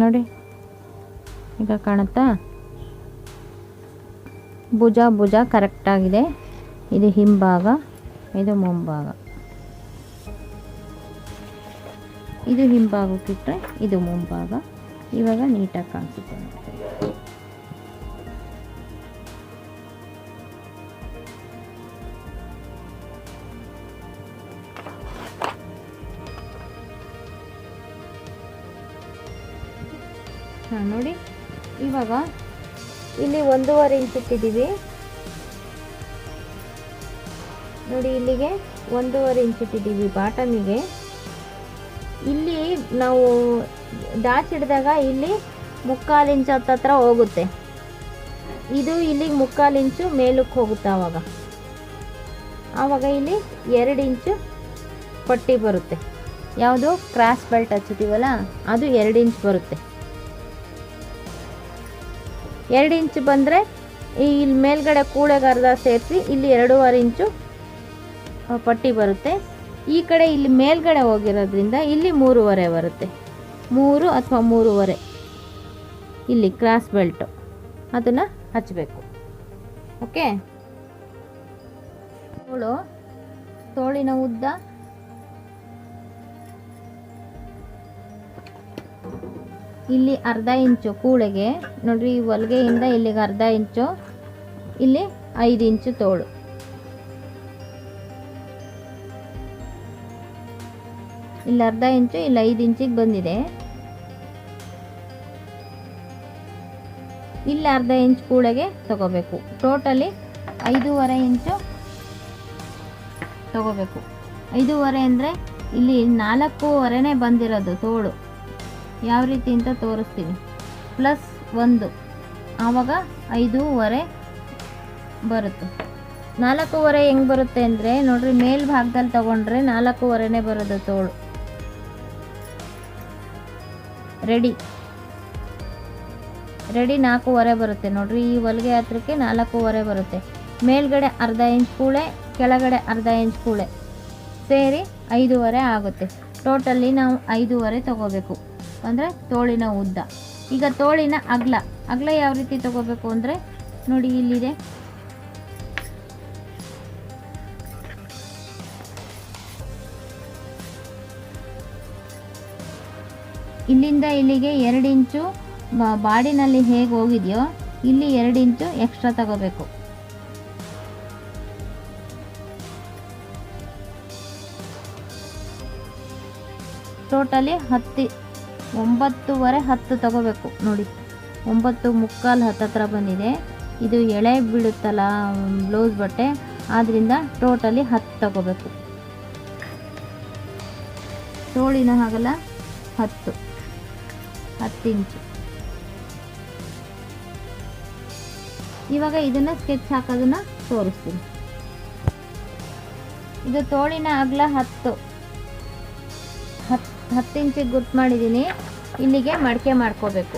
ನೋಡಿ ಈಗ ಕಾಣುತ್ತಾ, ಭುಜ ಕರೆಕ್ಟಾಗಿದೆ. ಇದು ಹಿಂಭಾಗ, ಇದು ಮುಂಭಾಗ. ಇದು ಹಿಂಭಾಗಕ್ಕಿಟ್ಟರೆ ಇದು ಮುಂಭಾಗ. ಇವಾಗ ನೀಟಾಗಿ ಕಾಣಿಸುತ್ತೆ. ನೋಡಿ ಇವಾಗ ಇಲ್ಲಿ 1.5 ಇಂಚ್ ಇಟ್ಟಿದ್ದೀವಿ. ನೋಡಿ ಇಲ್ಲಿಗೆ 1.5 ಇಂಚ್ ಇಟ್ಟಿದ್ದೀವಿ ಬಾಟಮಿಗೆ. ಇಲ್ಲಿ ನಾವು ಡಾಚ್ ಹಿಡಿದಾಗ ಇಲ್ಲಿ 3/4 ಇಂಚ್ ಹತ್ರ ಹೋಗುತ್ತೆ. ಇದು ಇಲ್ಲಿಗೆ 3/4 ಇಂಚು ಮೇಲಕ್ಕೆ ಹೋಗುತ್ತೆ. ಆವಾಗ ಇಲ್ಲಿ 2 ಇಂಚು ಪಟ್ಟಿ ಬರುತ್ತೆ. ಯಾವುದು ಕ್ರಾಸ್ ಬೆಲ್ಟ್ ಹಚ್ಚುತ್ತೀವಲ್ಲ ಅದು 2 ಇಂಚ್ ಬರುತ್ತೆ. 2 ಇಂಚ್ ಬಂದರೆ ಇಲ್ಲಿ ಮೇಲ್ಗಡೆ ಕೂಳೆಗೆ ಅರ್ಧ ಸೇರಿಸಿ ಇಲ್ಲಿ 2.5 ಇಂಚು ಪಟ್ಟಿ ಬರುತ್ತೆ. ಈ ಕಡೆ ಇಲ್ಲಿ ಮೇಲ್ಗಡೆ ಹೋಗಿರೋದ್ರಿಂದ ಇಲ್ಲಿ 3.5 ಬರುತ್ತೆ. 3 ಅಥವಾ 3.5 ಇಲ್ಲಿ ಕ್ರಾಸ್ ಬೆಲ್ಟು ಅದನ್ನು ಹಚ್ಚಬೇಕು. ಓಕೆ, ತೋಳಿನ ಉದ್ದ ಇಲ್ಲಿ ಅರ್ಧ ಇಂಚು ಕೂಳೆಗೆ ನೋಡ್ರಿ, ಈ ಹೊಲಿಗೆಯಿಂದ ಇಲ್ಲಿಗೆ ಅರ್ಧ ಇಂಚು, ಇಲ್ಲಿ 5 ಇಂಚು ತೋಳು. ಇಲ್ಲಿ ಅರ್ಧ ಇಂಚು, ಇಲ್ಲಿ 5 ಇಂಚಿಗೆ ಬಂದಿದೆ. ಇಲ್ಲಿ ಅರ್ಧ ಇಂಚ್ ಕೂಳೆಗೆ ತಗೋಬೇಕು. ಟೋಟಲಿ 5.5 ಇಂಚು ತಗೋಬೇಕು. 5.5 ಅಂದರೆ ಇಲ್ಲಿ 4.5ನೇ ಬಂದಿರೋದು ತೋಳು. ಯಾವ ರೀತಿ ಅಂತ ತೋರಿಸ್ತೀನಿ. ಪ್ಲಸ್ 1 ಆವಾಗ 5.5 ಬರುತ್ತೆ. 4.5 ಹೆಂಗೆ ಬರುತ್ತೆ ಅಂದರೆ ನೋಡ್ರಿ, ಮೇಲ್ಭಾಗದಲ್ಲಿ ತಗೊಂಡ್ರೆ 4.5ನೇ ಬರೋದು ತೋಳು. ರೆಡಿ 4.5 ಬರುತ್ತೆ ನೋಡ್ರಿ. ಈ ಹೊಲಿಗೆ ಹತ್ರಕ್ಕೆ 4.5 ಬರುತ್ತೆ. ಮೇಲ್ಗಡೆ ಅರ್ಧ ಇಂಚ್ ಕೂಳೆ, ಕೆಳಗಡೆ ಅರ್ಧ ಇಂಚ್ ಕೂಳೆ ಸೇರಿ 5.5 ಆಗುತ್ತೆ. ಟೋಟಲಿ ನಾವು 5.5 ತಗೋಬೇಕು ಅಂದರೆ ತೋಳಿನ ಉದ್ದ. ಈಗ ತೋಳಿನ ಅಗಲ ಯಾವ ರೀತಿ ತಗೋಬೇಕು ಅಂದರೆ ನೋಡಿ, ಇಲ್ಲಿದೆ. ಇಲ್ಲಿಂದ ಇಲ್ಲಿಗೆ 2 ಇಂಚು ಬಾಡಿನಲ್ಲಿ ಹೇಗೆ ಹೋಗಿದೆಯೋ ಇಲ್ಲಿ 2 ಇಂಚು ಎಕ್ಸ್ಟ್ರಾ ತಗೋಬೇಕು. ಟೋಟಲಿ 9.5 10 ತಗೋಬೇಕು. ನೋಡಿ 9.75 ಹತ್ತತ್ರ ಬಂದಿದೆ. ಇದು ಎಳೆ ಬೀಳುತ್ತಲ್ಲ ಬ್ಲೌಸ್ ಬಟ್ಟೆ, ಆದ್ದರಿಂದ ಟೋಟಲಿ 10 ತಗೋಬೇಕು. ತೋಳಿನ ಅಗಲ 10 ಇಂಚು. ಇವಾಗ ಇದನ್ನು ಸ್ಕೆಚ್ ಹಾಕೋದನ್ನ ತೋರಿಸ್ತೀನಿ. ಇದು ತೋಳಿನ ಅಗಲ 10 ಇಂಚಿಗೆ ಗುರ್ತು ಮಾಡಿದ್ದೀನಿ. ಇಲ್ಲಿಗೆ ಮಡಿಕೆ ಮಾಡ್ಕೋಬೇಕು.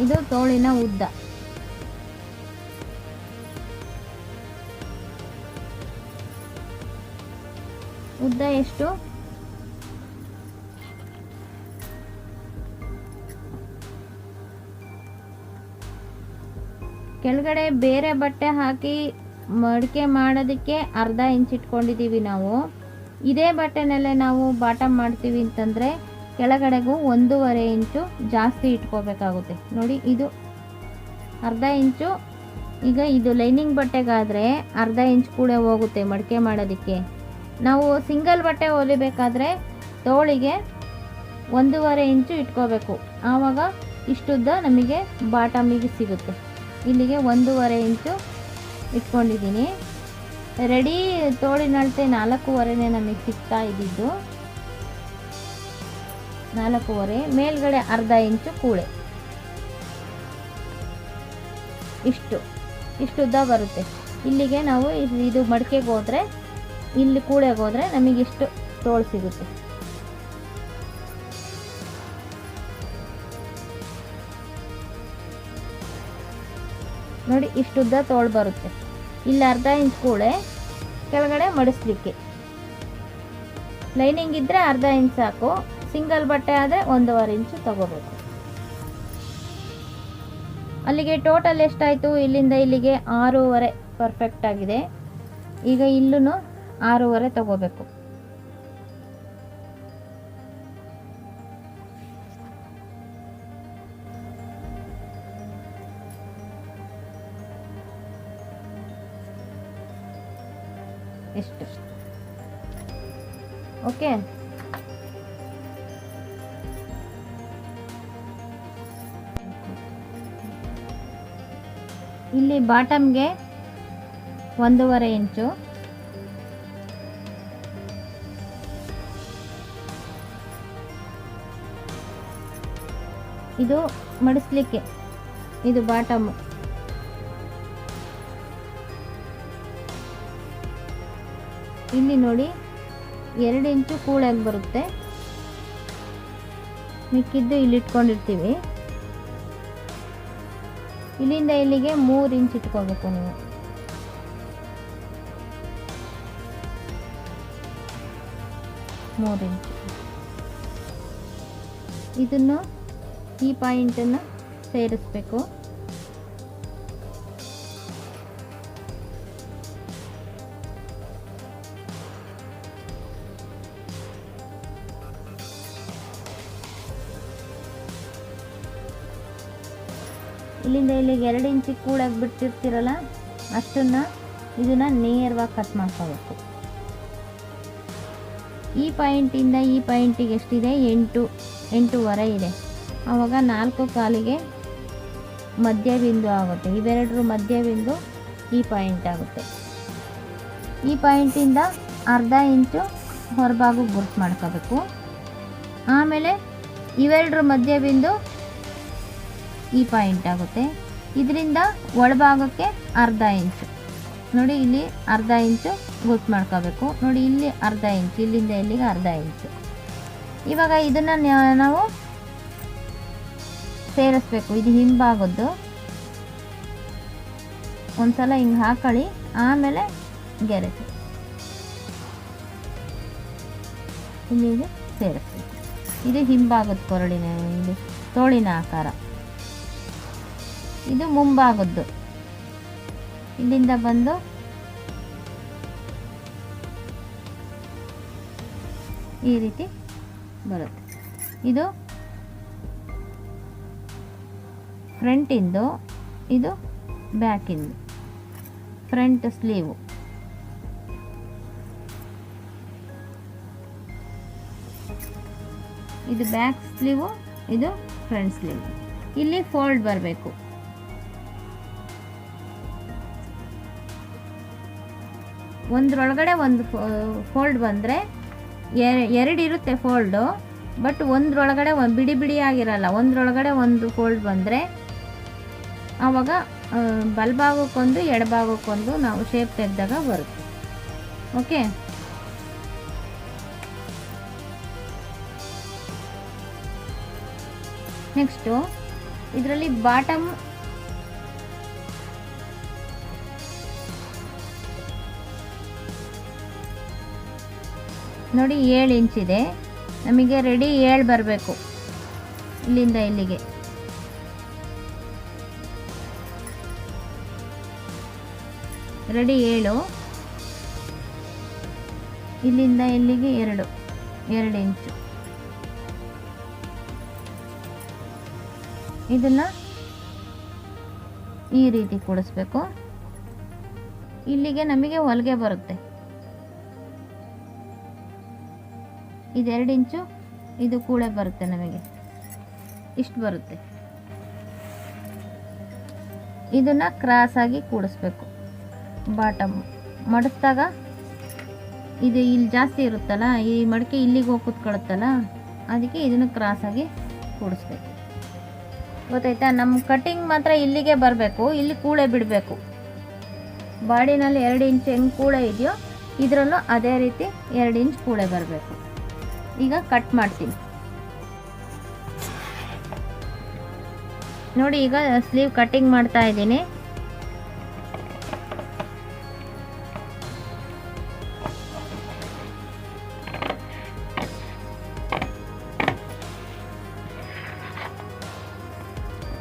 ಇದು ತೋಳಿನ ಉದ್ದ. ಉದ್ದ ಎಷ್ಟು? ಕೆಳಗಡೆ ಬೇರೆ ಬಟ್ಟೆ ಹಾಕಿ ಮಡಿಕೆ ಮಾಡೋದಕ್ಕೆ ಅರ್ಧ ಇಂಚ್ ಇಟ್ಕೊಂಡಿದ್ದೀವಿ ನಾವು. ಇದೇ ಬಟ್ಟೆನಲ್ಲೇ ನಾವು ಬಾಟಮ್ ಮಾಡ್ತೀವಿ ಅಂತಂದರೆ ಕೆಳಗಡೆಗೂ 1.5 ಇಂಚು ಜಾಸ್ತಿ ಇಟ್ಕೋಬೇಕಾಗುತ್ತೆ. ನೋಡಿ, ಇದು ಅರ್ಧ ಇಂಚು. ಈಗ ಇದು ಲೈನಿಂಗ್ ಬಟ್ಟೆಗಾದರೆ ಅರ್ಧ ಇಂಚ್ ಕೂಡ ಹೋಗುತ್ತೆ ಮಡಿಕೆ ಮಾಡೋದಕ್ಕೆ. ನಾವು ಸಿಂಗಲ್ ಬಟ್ಟೆ ಹೊಲಿಬೇಕಾದ್ರೆ ತೋಳಿಗೆ 1.5 ಇಂಚು ಇಟ್ಕೋಬೇಕು. ಆವಾಗ ಇಷ್ಟುದ್ದ ನಮಗೆ ಬಾಟಮಿಗೆ ಸಿಗುತ್ತೆ. ಇಲ್ಲಿಗೆ 1.5 ಇಂಚು ಇಟ್ಕೊಂಡಿದ್ದೀನಿ. ರೆಡಿ ತೋಳಿನ ಅಳತೆ 4.5ನೇ ನಮಗೆ ಸಿಗ್ತಾ ಇದ್ದಿದ್ದು. 4.5 ಮೇಲ್ಗಡೆ ಅರ್ಧ ಇಂಚು ಕೂಳೆ. ಇಷ್ಟುದ್ದ ಬರುತ್ತೆ. ಇಲ್ಲಿಗೆ ನಾವು ಇದು ಮಡಿಕೆಗೆ ಹೋದರೆ, ಇಲ್ಲಿ ಕೂಳೆಗೆ ಹೋದರೆ ನಮಗಿಷ್ಟು ತೋಳು ಸಿಗುತ್ತೆ. ನೋಡಿ, ಇಷ್ಟುದ್ದ ತೋಳು ಬರುತ್ತೆ. ಇಲ್ಲಿ ಅರ್ಧ ಇಂಚ್ ಕೂಳೆ, ಕೆಳಗಡೆ ಮಡಿಸ್ಲಿಕ್ಕೆ. ಲೈನಿಂಗ್ ಇದ್ದರೆ ಅರ್ಧ ಇಂಚ್ ಸಾಕು. ಸಿಂಗಲ್ ಬಟ್ಟೆ ಆದರೆ 1.5 ಇಂಚು ತಗೋಬೇಕು. ಅಲ್ಲಿಗೆ ಟೋಟಲ್ ಎಷ್ಟಾಯಿತು? ಇಲ್ಲಿಂದ ಇಲ್ಲಿಗೆ 6.5 ಪರ್ಫೆಕ್ಟ್ ಆಗಿದೆ. ಈಗ ಇಲ್ಲೂ 6.5 ತಗೋಬೇಕು. ಎಷ್ಟು? ಓಕೆ, ಇಲ್ಲಿ ಬಾಟಮ್ಗೆ 1.5 ಇಂಚು, ಇದು ಮಡಿಸ್ಲಿಕ್ಕೆ, ಇದು ಬಾಟಮು. ಇಲ್ಲಿ ನೋಡಿ 2 ಇಂಚು ಕೂಳಾಗಿ ಬರುತ್ತೆ, ಮಿಕ್ಕಿದ್ದು ಇಲ್ಲಿ ಇಟ್ಕೊಂಡಿರ್ತೀವಿ. ಇಲ್ಲಿಂದ ಇಲ್ಲಿಗೆ 3 ಇಂಚ್ ಇಟ್ಕೋಬೇಕು ನೀವು. ಇದನ್ನು ಈ ಪಾಯಿಂಟನ್ನು ಸೇರಿಸ್ಬೇಕು. ಇಲ್ಲಿಂದ ಇಲ್ಲಿಗೆ 2 ಇಂಚಿಗೆ ಕೂಡಾಗಿ ಬಿಟ್ಟಿರ್ತೀರಲ್ಲ ಅಷ್ಟನ್ನು ಇದನ್ನು ನೇರವಾಗಿ ಕಟ್ ಮಾಡ್ಕೋಬೇಕು. ಈ ಪಾಯಿಂಟಿಂದ ಈ ಪಾಯಿಂಟಿಗೆ ಎಷ್ಟಿದೆ? 8.5 ಇದೆ. ಆವಾಗ 4 ಕಾಲಿಗೆ ಮಧ್ಯ ಬಿಂದು ಆಗುತ್ತೆ. ಇವೆರಡರ ಮಧ್ಯ ಬಿಂದು ಈ ಪಾಯಿಂಟ್ ಆಗುತ್ತೆ. ಈ ಪಾಯಿಂಟಿಂದ ಅರ್ಧ ಇಂಚು ಹೊರಭಾಗಕ್ಕೆ ಗುರ್ತು ಮಾಡ್ಕೋಬೇಕು. ಆಮೇಲೆ ಇವೆರಡರ ಮಧ್ಯ ಬಿಂದು ಈ ಪಾಯಿಂಟ್ ಆಗುತ್ತೆ. ಇದರಿಂದ ಒಳಭಾಗಕ್ಕೆ ಅರ್ಧ ಇಂಚು ನೋಡಿ, ಇಲ್ಲಿ ಅರ್ಧ ಇಂಚು ಗುರ್ತು ಮಾಡ್ಕೋಬೇಕು. ನೋಡಿ ಇಲ್ಲಿ ಅರ್ಧ ಇಂಚು, ಇಲ್ಲಿಂದ ಇಲ್ಲಿಗೆ ಅರ್ಧ ಇಂಚು. ಇವಾಗ ಇದನ್ನು ನಾವು ಸೇರಿಸ್ಬೇಕು. ಇದು ಹಿಂಭಾಗದ್ದು ಒಂದ್ಸಲ ಹಿಂಗೆ ಹಾಕೊಳ್ಳಿ, ಆಮೇಲೆ ಗೆರೆಸಿ ಇಲ್ಲಿಗೆ ಸೇರಿಸ್ಬೇಕು. ಇದು ಹಿಂಭಾಗದ ಕೊರಳಿನ, ಇದು ತೋಳಿನ ಆಕಾರ. ಇದು ಮುಂಭಾಗದ್ದು, ಇಲ್ಲಿಂದ ಬಂದು ಈ ರೀತಿ ಬರುತ್ತೆ. ಇದು ಫ್ರಂಟಿಂದು, ಇದು ಬ್ಯಾಕಿಂದು. ಫ್ರಂಟ್ ಸ್ಲೀವು, ಇದು ಬ್ಯಾಕ್ ಸ್ಲೀವು, ಇದು ಫ್ರಂಟ್ ಸ್ಲೀವ್. ಇಲ್ಲಿ ಫೋಲ್ಡ್ ಬರಬೇಕು. ಒಂದರೊಳಗಡೆ ಒಂದು ಫೋಲ್ಡ್ ಬಂದರೆ 2 ಇರುತ್ತೆ ಫೋಲ್ಡು, ಬಟ್ ಒಂದರೊಳಗಡೆ ಒಂದು ಬಿಡಿ ಬಿಡಿ ಆಗಿರಲ್ಲ. ಒಂದರೊಳಗಡೆ ಒಂದು ಫೋಲ್ಡ್ ಬಂದರೆ ಆವಾಗ ಬಲಭಾಗಕ್ಕೊಂದು ಎಡಭಾಗಕ್ಕೊಂದು ನಾವು ಶೇಪ್ ತೆಗೆದಾಗ ಬರುತ್ತೆ. ಓಕೆ, ನೆಕ್ಸ್ಟು ಇದರಲ್ಲಿ ಬಾಟಮ್ ನೋಡಿ 7 ಇಂಚಿದೆ. ನಮಗೆ ರೆಡಿ 7 ಬರಬೇಕು. ಇಲ್ಲಿಂದ ಇಲ್ಲಿಗೆ ರೆಡಿ 7, ಇಲ್ಲಿಂದ ಇಲ್ಲಿಗೆ 2 ಇಂಚು. ಇದನ್ನು ಈ ರೀತಿ ಕೂಡಿಸ್ಬೇಕು. ಇಲ್ಲಿಗೆ ನಮಗೆ ಹೊಲಿಗೆ ಬರುತ್ತೆ. ಇದು 2 ಇಂಚು, ಇದು ಕೂಳೆ ಬರುತ್ತೆ. ನಮಗೆ ಇಷ್ಟು ಬರುತ್ತೆ. ಇದನ್ನು ಕ್ರಾಸಾಗಿ ಕೂಡಿಸ್ಬೇಕು. ಬಾಟಮ್ ಮಡಿಸಿದಾಗ ಇದು ಇಲ್ಲಿ ಜಾಸ್ತಿ ಇರುತ್ತಲ್ಲ, ಈ ಮಡಿಕೆ ಇಲ್ಲಿಗೆ ಹೋಗಿ ಕೂತ್ಕೊಳ್ಳುತ್ತಲ್ಲ, ಅದಕ್ಕೆ ಇದನ್ನು ಕ್ರಾಸಾಗಿ ಕೂಡಿಸ್ಬೇಕು. ಗೊತ್ತಾಯ್ತಾ? ನಮ್ಮ ಕಟ್ಟಿಂಗ್ ಮಾತ್ರ ಇಲ್ಲಿಗೆ ಬರಬೇಕು. ಇಲ್ಲಿ ಕೂಳೆ ಬಿಡಬೇಕು. ಬಾಡಿನಲ್ಲಿ 2 ಇಂಚ್ ಹೆಂಗೆ ಕೂಳೆ ಇದೆಯೋ ಇದರಲ್ಲೂ ಅದೇ ರೀತಿ 2 ಇಂಚ್ ಕೂಳೆ ಬರಬೇಕು. ಈಗ ಕಟ್ ಮಾಡ್ತೀನಿ ನೋಡಿ. ಈಗ ಸ್ಲೀವ್ ಕಟ್ಟಿಂಗ್ ಮಾಡ್ತಾ ಇದ್ದೀನಿ.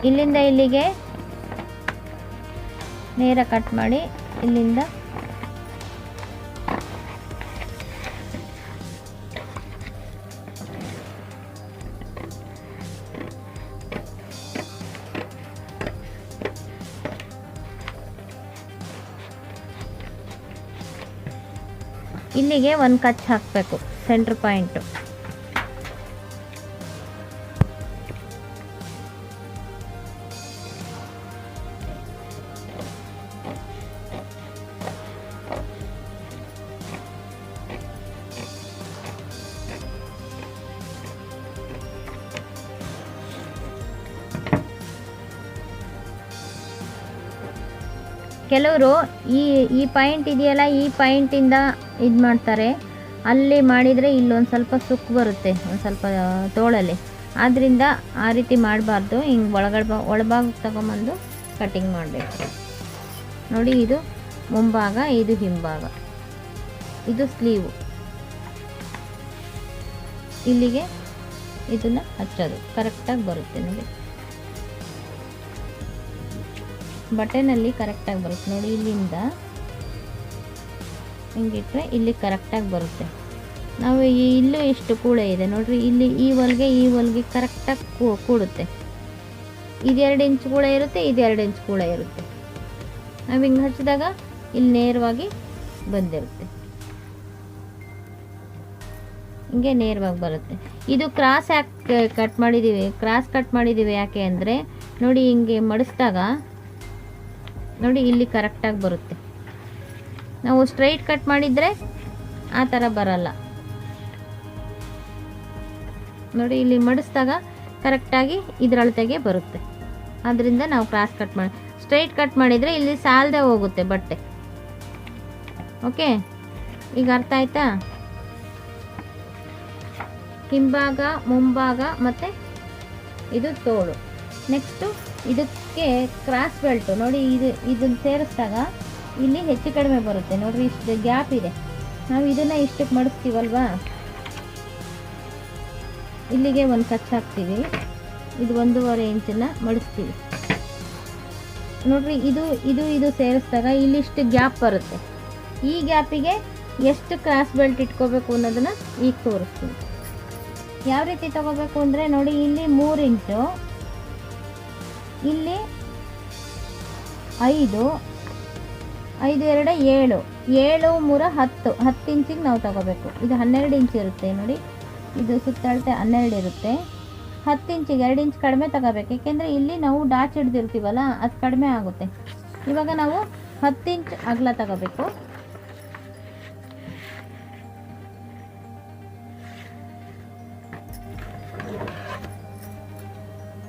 ಇಲ್ಲಿಂದ ಇಲ್ಲಿಗೆ ನೇರ ಕಟ್ ಮಾಡಿ, ಇಲ್ಲಿಂದ ಇಲ್ಲಿಗೆ ಒಂದು ಕಚ್ ಹಾಕಬೇಕು, ಸೆಂಟ್ರ್ ಪಾಯಿಂಟು. ಕೆಲವರು ಈ ಪಾಯಿಂಟ್ ಇದೆಯಲ್ಲ, ಈ ಪಾಯಿಂಟಿಂದ ಇದು ಮಾಡ್ತಾರೆ. ಅಲ್ಲಿ ಮಾಡಿದರೆ ಇಲ್ಲೊಂದು ಸ್ವಲ್ಪ ಸುಕ್ಕು ಬರುತ್ತೆ, ಒಂದು ಸ್ವಲ್ಪ ತೋಳಲ್ಲಿ. ಆದ್ದರಿಂದ ಆ ರೀತಿ ಮಾಡಬಾರ್ದು. ಹಿಂಗೆ ಒಳಭಾಗಕ್ಕೆ ತಗೊಂಬಂದು ಕಟ್ಟಿಂಗ್ ಮಾಡಬೇಕು. ನೋಡಿ, ಇದು ಮುಂಭಾಗ, ಇದು ಹಿಂಭಾಗ, ಇದು ಸ್ಲೀವು. ಇಲ್ಲಿಗೆ ಇದನ್ನು ಹಚ್ಚೋದು ಕರೆಕ್ಟಾಗಿ ಬರುತ್ತೆ. ನೋಡಿ, ಬಟನಲ್ಲಿ ಕರೆಕ್ಟಾಗಿ ಬರುತ್ತೆ. ನೋಡಿ, ಇಲ್ಲಿಂದ ಹಿಂಗಿಟ್ರೆ ಇಲ್ಲಿ ಕರೆಕ್ಟಾಗಿ ಬರುತ್ತೆ. ನಾವು ಇಲ್ಲೂ ಎಷ್ಟು ಕೂಳೆ ಇದೆ ನೋಡ್ರಿ, ಇಲ್ಲಿ ಈ ಹೊಲಿಗೆ ಕರೆಕ್ಟಾಗಿ ಕೂಡುತ್ತೆ. ಇದು 2 ಇಂಚ್ ಕೂಡ ಇರುತ್ತೆ, ಇದು 2 ಇಂಚ್ ಕೂಡ ಇರುತ್ತೆ. ನಾವು ಹಿಂಗೆ ಹಚ್ಚಿದಾಗ ಇಲ್ಲಿ ನೇರವಾಗಿ ಬಂದಿರುತ್ತೆ, ಹಿಂಗೆ ನೇರವಾಗಿ ಬರುತ್ತೆ. ಇದು ಕ್ರಾಸ್ ಯಾಕೆ ಕಟ್ ಮಾಡಿದ್ದೀವಿ ಯಾಕೆ ಅಂದರೆ ನೋಡಿ, ಹಿಂಗೆ ಮಡಿಸಿದಾಗ ನೋಡಿ ಇಲ್ಲಿ ಕರೆಕ್ಟಾಗಿ ಬರುತ್ತೆ. ನಾವು ಸ್ಟ್ರೈಟ್ ಕಟ್ ಮಾಡಿದರೆ ಆ ಥರ ಬರಲ್ಲ. ನೋಡಿ, ಇಲ್ಲಿ ಮಡಿಸಿದಾಗ ಕರೆಕ್ಟಾಗಿ ಇದರಳತೆಗೆ ಬರುತ್ತೆ. ಆದ್ದರಿಂದ ನಾವು ಕ್ರಾಸ್ ಕಟ್ ಸ್ಟ್ರೈಟ್ ಕಟ್ ಮಾಡಿದರೆ ಇಲ್ಲಿ ಸಾಲದೆ ಹೋಗುತ್ತೆ ಬಟ್ಟೆ. ಓಕೆ, ಈಗ ಅರ್ಥ ಆಯ್ತಾ? ಹಿಂಭಾಗ, ಮುಂಭಾಗ ಮತ್ತು ಇದು ತೋಳು. ನೆಕ್ಸ್ಟು ಇದಕ್ಕೆ ಕ್ರಾಸ್ ಬೆಲ್ಟು. ನೋಡಿ, ಇದನ್ನು ಸೇರಿಸಿದಾಗ ಇಲ್ಲಿ ಹೆಚ್ಚು ಕಡಿಮೆ ಬರುತ್ತೆ. ನೋಡಿರಿ, ಇಷ್ಟು ಗ್ಯಾಪ್ ಇದೆ. ನಾವು ಇದನ್ನು ಇಷ್ಟಕ್ಕೆ ಮಡಿಸ್ತೀವಲ್ವಾ, ಇಲ್ಲಿಗೆ ಒಂದು ಕಚ್ ಹಾಕ್ತೀವಿ. ಇದು 1.5 ಇಂಚನ್ನು ಮಡಿಸ್ತೀವಿ. ನೋಡಿರಿ, ಇದು ಸೇರಿಸಿದಾಗ ಇಲ್ಲಿಷ್ಟು ಗ್ಯಾಪ್ ಬರುತ್ತೆ. ಈ ಗ್ಯಾಪಿಗೆ ಎಷ್ಟು ಕ್ರಾಸ್ ಬೆಲ್ಟ್ ಇಟ್ಕೋಬೇಕು ಅನ್ನೋದನ್ನು ಈಗ ತೋರಿಸ್ತೀನಿ. ಯಾವ ರೀತಿ ತಗೋಬೇಕು ಅಂದರೆ ನೋಡಿ, ಇಲ್ಲಿ 3 ಇಂಚು, ಇಲ್ಲಿ 5, 5 2 7, 7 3 10 ಇಂಚಿಗೆ ನಾವು ತಗೋಬೇಕು. ಇದು 12 ಇಂಚ್ ಇರುತ್ತೆ. ನೋಡಿ, ಇದು ಸುತ್ತಳತೆ 12 ಇರುತ್ತೆ. 10 ಇಂಚಿಗೆ 2 ಇಂಚ್ ಕಡಿಮೆ ತಗೋಬೇಕು. ಏಕೆಂದರೆ ಇಲ್ಲಿ ನಾವು ಡಾಚ್ ಹಿಡ್ದಿರ್ತೀವಲ್ಲ, ಅದು ಕಡಿಮೆ ಆಗುತ್ತೆ. ಇವಾಗ ನಾವು 10 ಇಂಚ್ ಅಗಲ ತಗೋಬೇಕು.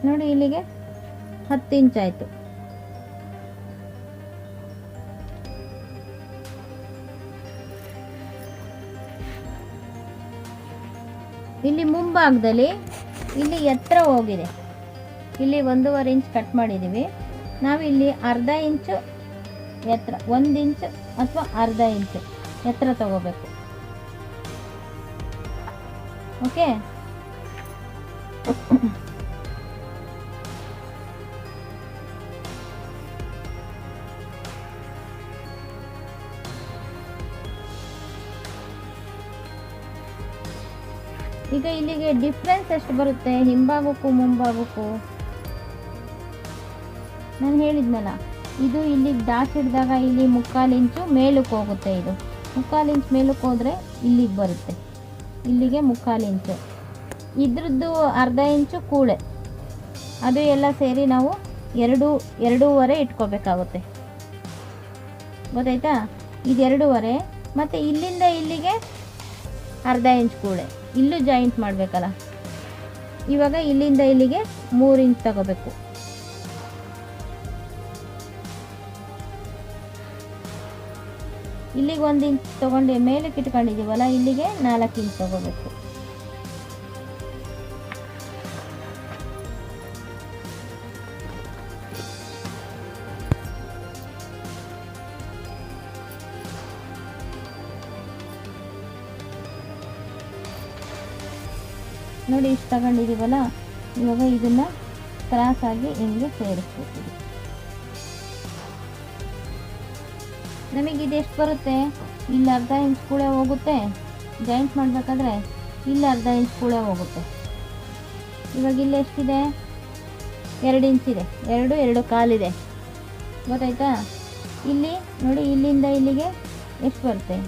ನೋಡಿ, ಇಲ್ಲಿಗೆ 10 ಇಂಚ್ ಆಯಿತು. ಇಲ್ಲಿ ಮುಂಭಾಗದಲ್ಲಿ ಇಲ್ಲಿ ಎತ್ತರ ಹೋಗಿದೆ. ಇಲ್ಲಿ 1.5 ಇಂಚ್ ಕಟ್ ಮಾಡಿದ್ದೀವಿ. ನಾವು ಇಲ್ಲಿ ಅರ್ಧ ಇಂಚು ಎತ್ತರ, 1 ಇಂಚ್ ಅಥವಾ ಅರ್ಧ ಇಂಚು ಎತ್ತರ ತಗೋಬೇಕು. ಓಕೆ, ಈಗ ಇಲ್ಲಿಗೆ ಡಿಫ್ರೆನ್ಸ್ ಎಷ್ಟು ಬರುತ್ತೆ ಹಿಂಭಾಗಕ್ಕೂ ಮುಂಭಾಗಕ್ಕೂ? ನಾನು ಹೇಳಿದ್ನಲ್ಲ, ಇದು ಇಲ್ಲಿಗೆ ಡಾಟ್ ಹಿಡಿದಾಗ ಇಲ್ಲಿ 3/4 ಇಂಚು ಮೇಲಕ್ಕೆ ಹೋಗುತ್ತೆ. ಇದು 3/4 ಇಂಚ್ ಮೇಲಕ್ಕೆ ಹೋದರೆ ಇಲ್ಲಿಗೆ ಬರುತ್ತೆ. ಇಲ್ಲಿಗೆ 3/4 ಇಂಚು. ಇದ್ರದ್ದು ಅರ್ಧ ಇಂಚು ಕೂಳೆ, ಅದು ಎಲ್ಲ ಸೇರಿ ನಾವು 2.5 ಇಟ್ಕೋಬೇಕಾಗುತ್ತೆ. ಗೊತ್ತಾಯ್ತಾ? ಇದು 2.5 ಮತ್ತು ಇಲ್ಲಿಂದ ಇಲ್ಲಿಗೆ ಅರ್ಧ ಇಂಚ್ ಕೂಳೆ. ಇಲ್ಲೂ ಜಾಯಿಂಟ್ ಮಾಡಬೇಕಲ್ಲ. ಇವಾಗ ಇಲ್ಲಿಂದ ಇಲ್ಲಿಗೆ 3 ಇಂಚ್ ತಗೋಬೇಕು. ಇಲ್ಲಿಗೆ 1 ಇಂಚ್ ತೊಗೊಂಡು ಮೇಲಕ್ಕೆ ಇಟ್ಕೊಂಡಿದ್ದೀವಲ್ಲ, ಇಲ್ಲಿಗೆ 4 ಇಂಚ್ ತಗೋಬೇಕು. ನೋಡಿ, ಇಷ್ಟು ತಗೊಂಡಿದ್ದೀವಲ್ಲ, ಇವಾಗ ಇದನ್ನು ಕ್ರಾಸಾಗಿ ಹಿಂಗೆ ಸೇರಿಸ್ಬೇಕು. ನಮಗೆ ಇದೆಷ್ಟು ಬರುತ್ತೆ? ಇಲ್ಲಿ ಅರ್ಧ ಇಂಚ್ ಕೂಡ ಹೋಗುತ್ತೆ. ಜಾಯಿಂಟ್ ಮಾಡಬೇಕಾದ್ರೆ ಇಲ್ಲಿ ಅರ್ಧ ಇಂಚ್ ಕೂಡ ಹೋಗುತ್ತೆ. ಇವಾಗ ಇಲ್ಲಿ ಎಷ್ಟಿದೆ? 2 ಇಂಚಿದೆ. 2.25 ಇದೆ. ಗೊತ್ತಾಯ್ತಾ? ಇಲ್ಲಿ ನೋಡಿ, ಇಲ್ಲಿಂದ ಇಲ್ಲಿಗೆ ಎಷ್ಟು ಬರುತ್ತೆ?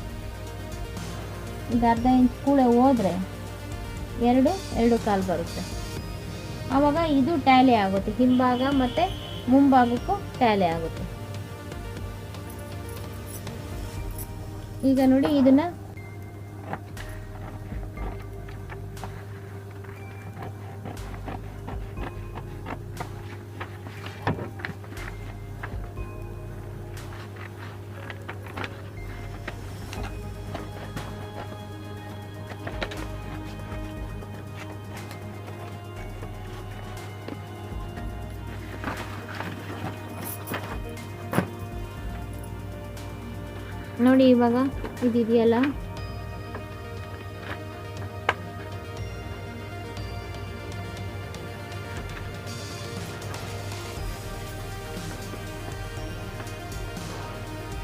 ಇದು ಅರ್ಧ ಇಂಚ್ ಕೂಡ ಹೋದರೆ 2.25 ಬರುತ್ತೆ. ಆವಾಗ ಇದು ಟ್ಯಾಲಿ ಆಗುತ್ತೆ. ಹಿಂಭಾಗ ಮತ್ತು ಮುಂಭಾಗಕ್ಕೂ ಟ್ಯಾಲಿ ಆಗುತ್ತೆ. ಈಗ ನೋಡಿ, ಇದನ್ನು ನೋಡಿ ಇವಾಗ ಇದಿದೆಯಲ್ಲ,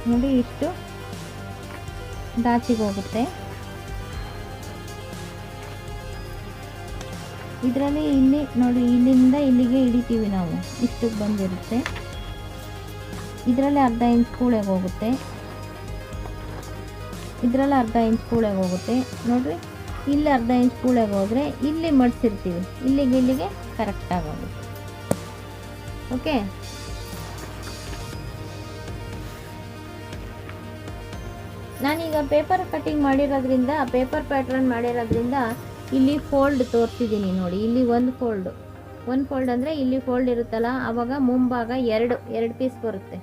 ನೋಡಿ ಇಷ್ಟು ದಾಚಿಗೆ ಹೋಗುತ್ತೆ. ಇದರಲ್ಲಿ ಇಲ್ಲಿ ನೋಡಿ, ಇಲ್ಲಿಂದ ಇಲ್ಲಿಗೆ ಹಿಡಿತೀವಿ ನಾವು, ಇಷ್ಟಕ್ಕೆ ಬಂದಿರುತ್ತೆ. ಇದರಲ್ಲಿ ಅರ್ಧ ಇಂಚ್ ಕೂಳೆಗೆ ಹೋಗುತ್ತೆ, ಇದರಲ್ಲಿ ಅರ್ಧ ಇಂಚ್ ಕೂಳೆಗೆ ಹೋಗುತ್ತೆ. ನೋಡಿರಿ, ಇಲ್ಲಿ ಅರ್ಧ ಇಂಚ್ ಕೂಳೆಗೆ ಹೋದರೆ ಇಲ್ಲಿ ಮಡಿಸಿರ್ತೀವಿ, ಇಲ್ಲಿಗೆ ಕರೆಕ್ಟಾಗಿ ಹೋಗುತ್ತೆ. ಓಕೆ, ನಾನೀಗ ಪೇಪರ್ ಕಟ್ಟಿಂಗ್ ಮಾಡಿರೋದ್ರಿಂದ, ಪೇಪರ್ ಪ್ಯಾಟ್ರನ್ ಮಾಡಿರೋದ್ರಿಂದ ಇಲ್ಲಿ ಫೋಲ್ಡ್ ತೋರಿಸಿದ್ದೀನಿ ನೋಡಿ. ಇಲ್ಲಿ ಒಂದು ಫೋಲ್ಡ್ ಅಂದರೆ ಇಲ್ಲಿ ಫೋಲ್ಡ್ ಇರುತ್ತಲ್ಲ, ಆವಾಗ ಮುಂಭಾಗ ಎರಡು ಪೀಸ್ ಬರುತ್ತೆ.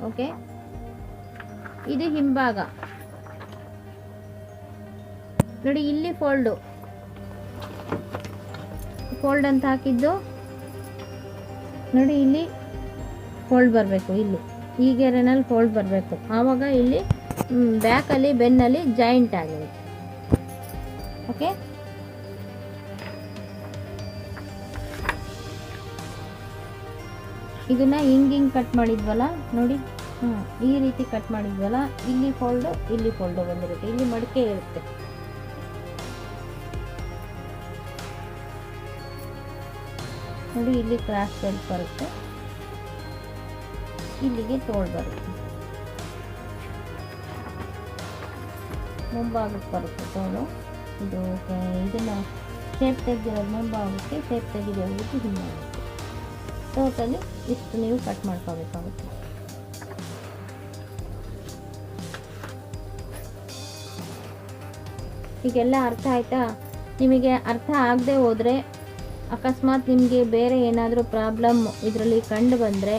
ಓಕೆ, ಇದು ಹಿಂಭಾಗ ನೋಡಿ. ಇಲ್ಲಿ ಫೋಲ್ಡ್ ಅಂತ ಹಾಕಿದ್ದು ನೋಡಿ, ಇಲ್ಲಿ ಫೋಲ್ಡ್ ಬರಬೇಕು, ಇಲ್ಲಿ ಈ ಗೆರೆನಲ್ಲಿ ಫೋಲ್ಡ್ ಬರಬೇಕು. ಆವಾಗ ಇಲ್ಲಿ ಬ್ಯಾಕಲ್ಲಿ ಬೆನ್ನಲ್ಲಿ ಜಾಯಿಂಟ್ ಆಗಿರುತ್ತೆ. ಓಕೆ, ಇದನ್ನ ಹಿಂಗೆ ಕಟ್ ಮಾಡಿದ್ವಲ್ಲ ನೋಡಿ, ಈ ರೀತಿ ಕಟ್ ಮಾಡಿದ್ವಲ್ಲ, ಇಲ್ಲಿ ಫೋಲ್ಡು ಬಂದಿರುತ್ತೆ, ಇಲ್ಲಿ ಮಡಿಕೆ ಇರುತ್ತೆ. ನೋಡಿ, ಇಲ್ಲಿ ಕ್ರಾಸ್ ಬೆಲ್ಟ್ ಬರುತ್ತೆ, ಇಲ್ಲಿಗೆ ತೋಳು ಬರುತ್ತೆ, ಮುಂಭಾಗಕ್ಕೆ ಬರುತ್ತೆ ತೋಳು. ಇದನ್ನು ಶೇಪ್ ತೆಗೆದಿರೋದು ಮುಂಭಾಗಕ್ಕೆ, ಶೇಪ್ ತೆಗೆದಿರೋದು ಹಿಂಭಾಗಕ್ಕೆ. ಟೋಟಲಿ ಇಷ್ಟು ನೀವು ಕಟ್ ಮಾಡ್ಕೋಬೇಕಾಗುತ್ತೆ. ಈಗೆಲ್ಲ ಅರ್ಥ ಆಯ್ತಾ? ನಿಮಗೆ ಅರ್ಥ ಆಗದೆ ಹೋದರೆ, ಅಕಸ್ಮಾತ್ ನಿಮಗೆ ಬೇರೆ ಏನಾದರೂ ಪ್ರಾಬ್ಲಮ್ ಇದರಲ್ಲಿ ಕಂಡು ಬಂದರೆ,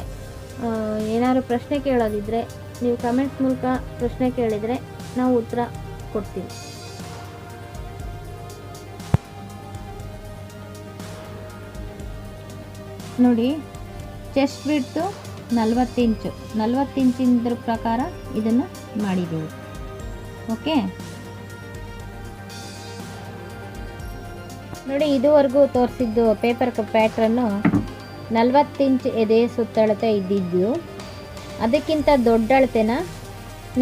ಏನಾದರೂ ಪ್ರಶ್ನೆ ಕೇಳೋದಿದ್ದರೆ ನೀವು ಕಮೆಂಟ್ಸ್ ಮೂಲಕ ಪ್ರಶ್ನೆ ಕೇಳಿದರೆ ನಾವು ಉತ್ತರ ಕೊಡ್ತೀವಿ. ನೋಡಿ, ಚೆಸ್ಟ್ ವಿಡ್ತು 40 ಇಂಚು, 40 ಇಂಚಿನ ಪ್ರಕಾರ ಇದನ್ನು ಮಾಡಿದ್ದೀವಿ. ಓಕೆ, ನೋಡಿ, ಇದುವರೆಗೂ ತೋರಿಸಿದ್ದು ಪೇಪರ್ ಪ್ಯಾಟ್ರನ್ನು 40 ಇಂಚ್ ಎದೆ ಸುತ್ತಳತೆ ಇದ್ದಿದ್ದು. ಅದಕ್ಕಿಂತ ದೊಡ್ಡ ಅಳತೆನ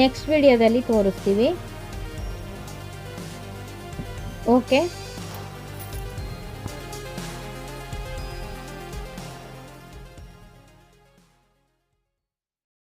ನೆಕ್ಸ್ಟ್ ವಿಡಿಯೋದಲ್ಲಿ ತೋರಿಸ್ತೀವಿ. ಓಕೆ.